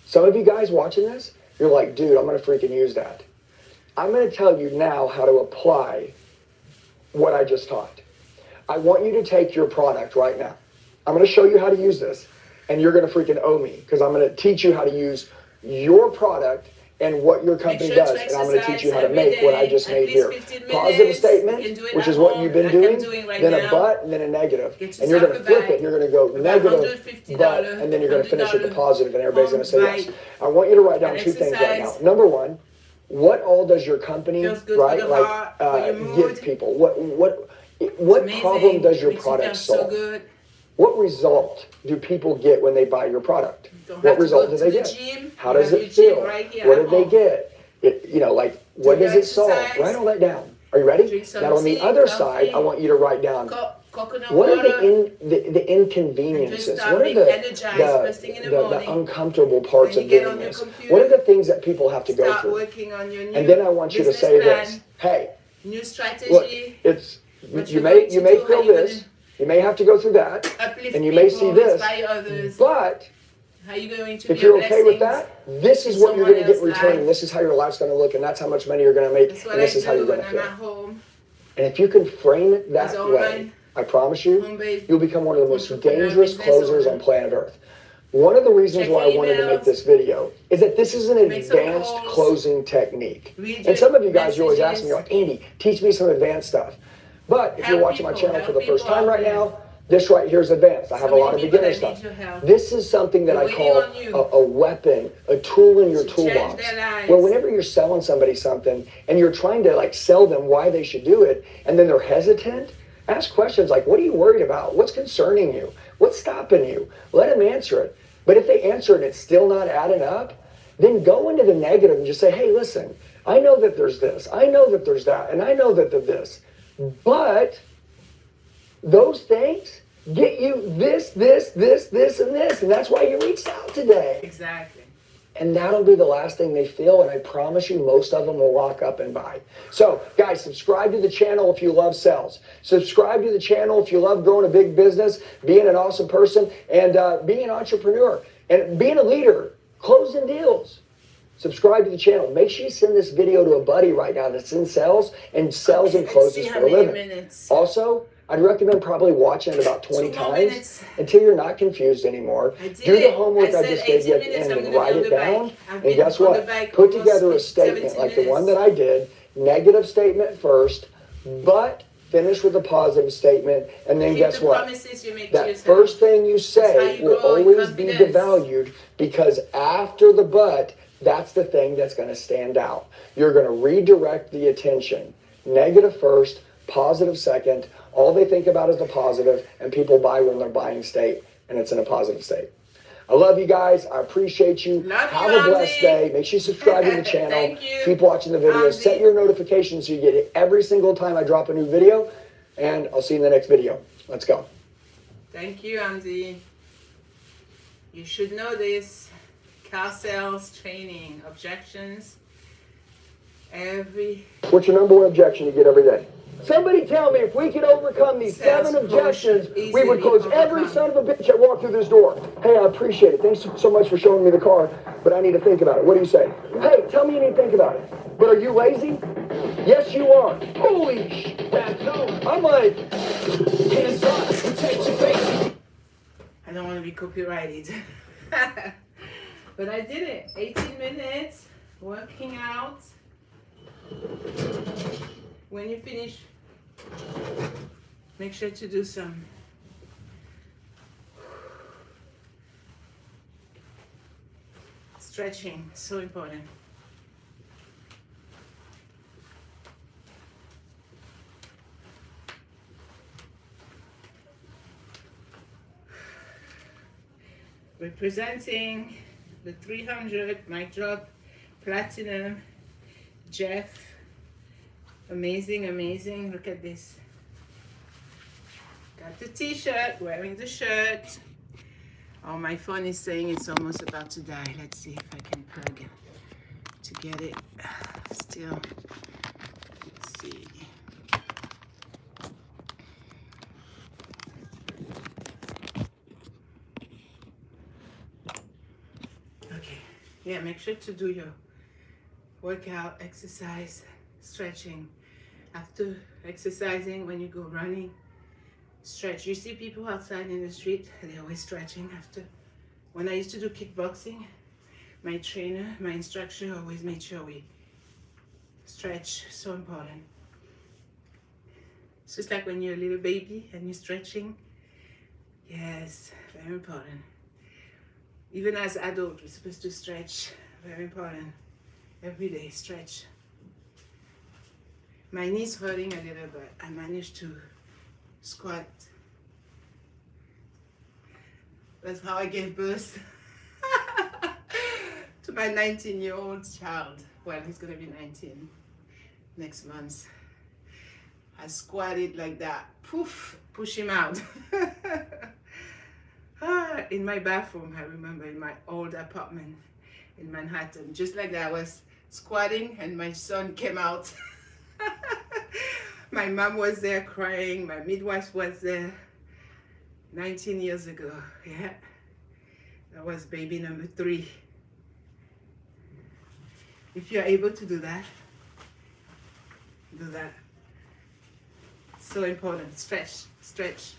Some of you guys watching this, you're like, dude, I'm going to freaking use that. I'm going to tell you now how to apply what I just taught. I want you to take your product right now. I'm going to show you how to use this, and you're going to freaking owe me, because I'm going to teach you how to use your product and what your company does, and I'm going to teach you how to make what I just made here. Positive statement, which is what you've been doing, then a but, and then a negative. And you're going to flip it, and you're going to go negative, but, and then you're going to finish with the positive, and everybody's going to say yes. I want you to write down two things right now. Number one, what all does your company, right, like give people? What problem does your product solve? What result do people get when they buy your product? What result do they get? How does it feel? What did they get? Like, what does it solve? Write all that down. Are you ready? Now, on the other side, I want you to write down, what are the inconveniences? What are the uncomfortable parts of doing this? What are the things that people have to go through? And then I want you to say this. Hey, new strategy. look, you may feel this. You may have to go through that, and you may see this, but if you're okay with that, this is what you're going to get in return, and this is how your life's going to look, and that's how much money you're going to make, and this is how you're going to feel. And if you can frame it that way, I promise you, you'll become one of the most dangerous closers on planet Earth. One of the reasons why I wanted to make this video is that this is an advanced closing technique. And some of you guys, you always ask me, like, Andy, teach me some advanced stuff. But if you're watching my channel for the first time right now, this right here is advanced. I have a lot of beginner stuff. This is something that I call a weapon, a tool in your toolbox. Where whenever you're selling somebody something and you're trying to like sell them why they should do it, and then they're hesitant, ask questions like, what are you worried about? What's concerning you? What's stopping you? Let them answer it. But if they answer it and it's still not adding up, then go into the negative and just say, hey, listen, I know that there's this. I know that there's that. And I know that there's this. But those things get you this, and this. And that's why you reached out today. Exactly. And that'll be the last thing they feel. And I promise you, most of them will walk up and buy. So, guys, subscribe to the channel if you love sales. Subscribe to the channel if you love growing a big business, being an awesome person, and being an entrepreneur, and being a leader, closing deals. Subscribe to the channel. Make sure you send this video to a buddy right now that's in sales and sells and closes for a living. Also, I'd recommend probably watching it about 20 times until you're not confused anymore. Do the homework I just gave you at the end and write it down. And guess what? Put together a statement like the one that I did. Negative statement first, but finish with a positive statement. And then guess what? That first thing you say will always be devalued, because after the but, that's the thing that's going to stand out. You're going to redirect the attention. Negative first, positive second. All they think about is the positive, and people buy when they're buying state, and it's in a positive state. I love you guys. I appreciate you. Have a blessed day. Make sure you subscribe to the channel. Keep watching the videos. Set your notifications so you get it every single time I drop a new video, and I'll see you in the next video. Let's go. Thank you, Andy. You should know this. Car sales training, objections. What's your number one objection you get every day? Somebody tell me, if we could overcome these 7 objections, we would close every son of a bitch that walked through this door. Hey, I appreciate it. Thanks so much for showing me the car, but I need to think about it. What do you say? Hey, tell me you need to think about it. But are you lazy? Yes, you are. Holy shit. I'm like, hands up, protect your face. I don't want to be copyrighted. But I did it. 18 minutes, working out. When you finish, make sure to do some stretching. So important. Representing the 300 mic drop platinum Jeff. Amazing. Look at this. Got the t-shirt, wearing the shirt. Oh, my phone is saying it's almost about to die. Let's see if I can plug it to get it still. Let's see. Okay. Yeah, make sure to do your workout, exercise, stretching. After exercising, when you go running, stretch. You see people outside in the street, they're always stretching after. When I used to do kickboxing, my trainer, my instructor always made sure we stretch. So important. It's just like when you're a little baby and you're stretching. Yes, very important. Even as adults, we're supposed to stretch. Very important. Every day, stretch. My knee's hurting a little, but I managed to squat That's how I gave birth to my 19-year-old child. Well, he's gonna be 19 next month. I squatted like that. Poof, push him out. In my bathroom, I remember, in my old apartment in Manhattan. Just like that, I was squatting and my son came out. My mom was there crying. My midwife was there. 19 years ago, yeah. That was baby number 3. If you're able to do that, do that. So important. Stretch, stretch.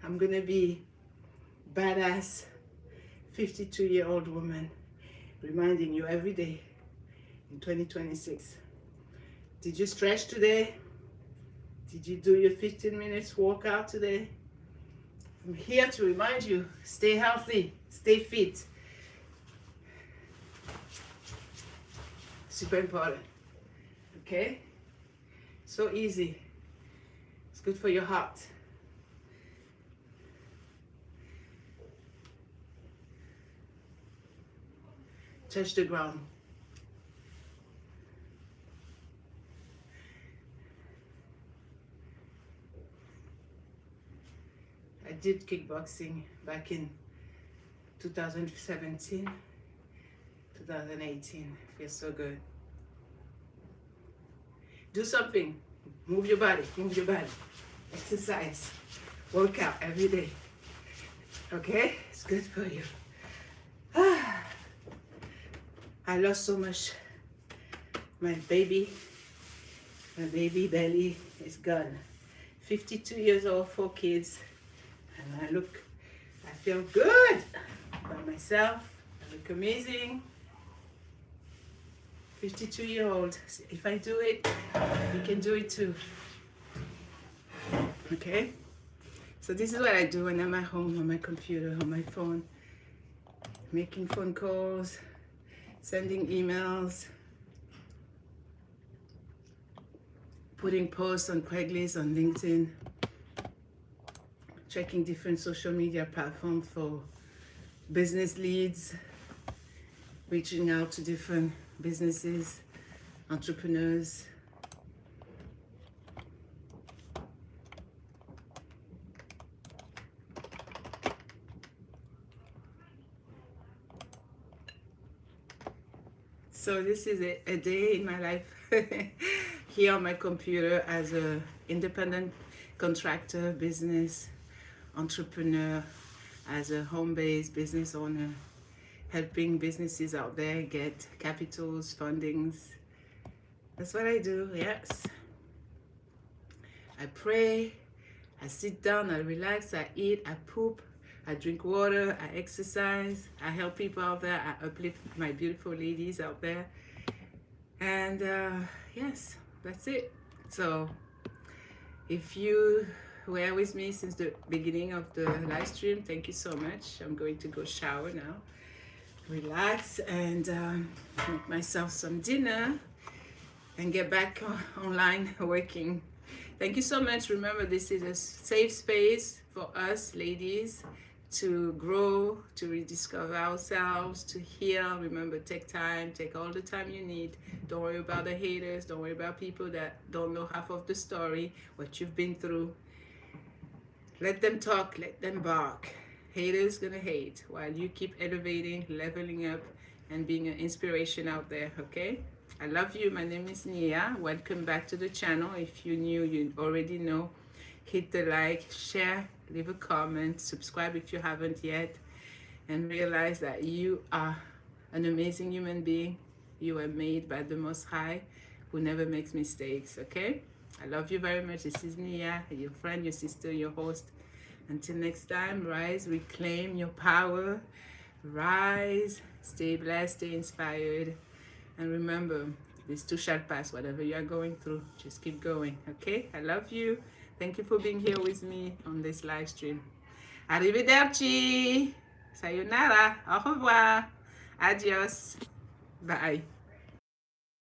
I'm gonna be badass 52-year-old woman, reminding you every day in 2026. Did you stretch today? Did you do your 15 minutes workout today? I'm here to remind you, stay healthy, stay fit. Super important, okay? So easy. It's good for your heart. Touch the ground. I did kickboxing back in 2017, 2018. Feels so good. Do something. Move your body. Move your body. Exercise. Work out every day. Okay? It's good for you. I lost so much. My baby belly is gone. 52 years old, 4 kids. And I feel good by myself. I look amazing. 52-year-old. If I do it, you can do it too. Okay? So this is what I do when I'm at home on my computer, on my phone. Making phone calls, sending emails, putting posts on Craigslist, on LinkedIn, checking different social media platforms for business leads, reaching out to different businesses, entrepreneurs. So this is a day in my life here on my computer as an independent contractor, business entrepreneur, as a home-based business owner, helping businesses out there get capitals, fundings. That's what I do, yes. I pray, I sit down, I relax, I eat, I poop, I drink water, I exercise, I help people out there, I uplift my beautiful ladies out there. And yes, that's it. So if you were with me since the beginning of the live stream, thank you so much. I'm going to go shower now, relax, and make myself some dinner and get back online working. Thank you so much. Remember, this is a safe space for us ladies to grow, to rediscover ourselves, to heal. Remember, take time, take all the time you need. Don't worry about the haters. Don't worry about people that don't know half of the story, what you've been through. Let them talk, let them bark. Haters gonna hate while you keep elevating, leveling up, and being an inspiration out there, okay? I love you. My name is Nia. Welcome back to the channel. If you're new, you already know. Hit the like, share, leave a comment, subscribe if you haven't yet, and realize that you are an amazing human being. You are made by the Most High, who never makes mistakes, okay? I love you very much. This is Nia, your friend, your sister, your host. Until next time, rise, reclaim your power, rise, stay blessed, stay inspired, and remember, this too shall pass. Whatever you are going through, just keep going, okay? I love you. Thank you for being here with me on this live stream. Arrivederci. Sayonara. Au revoir. Adios. Bye.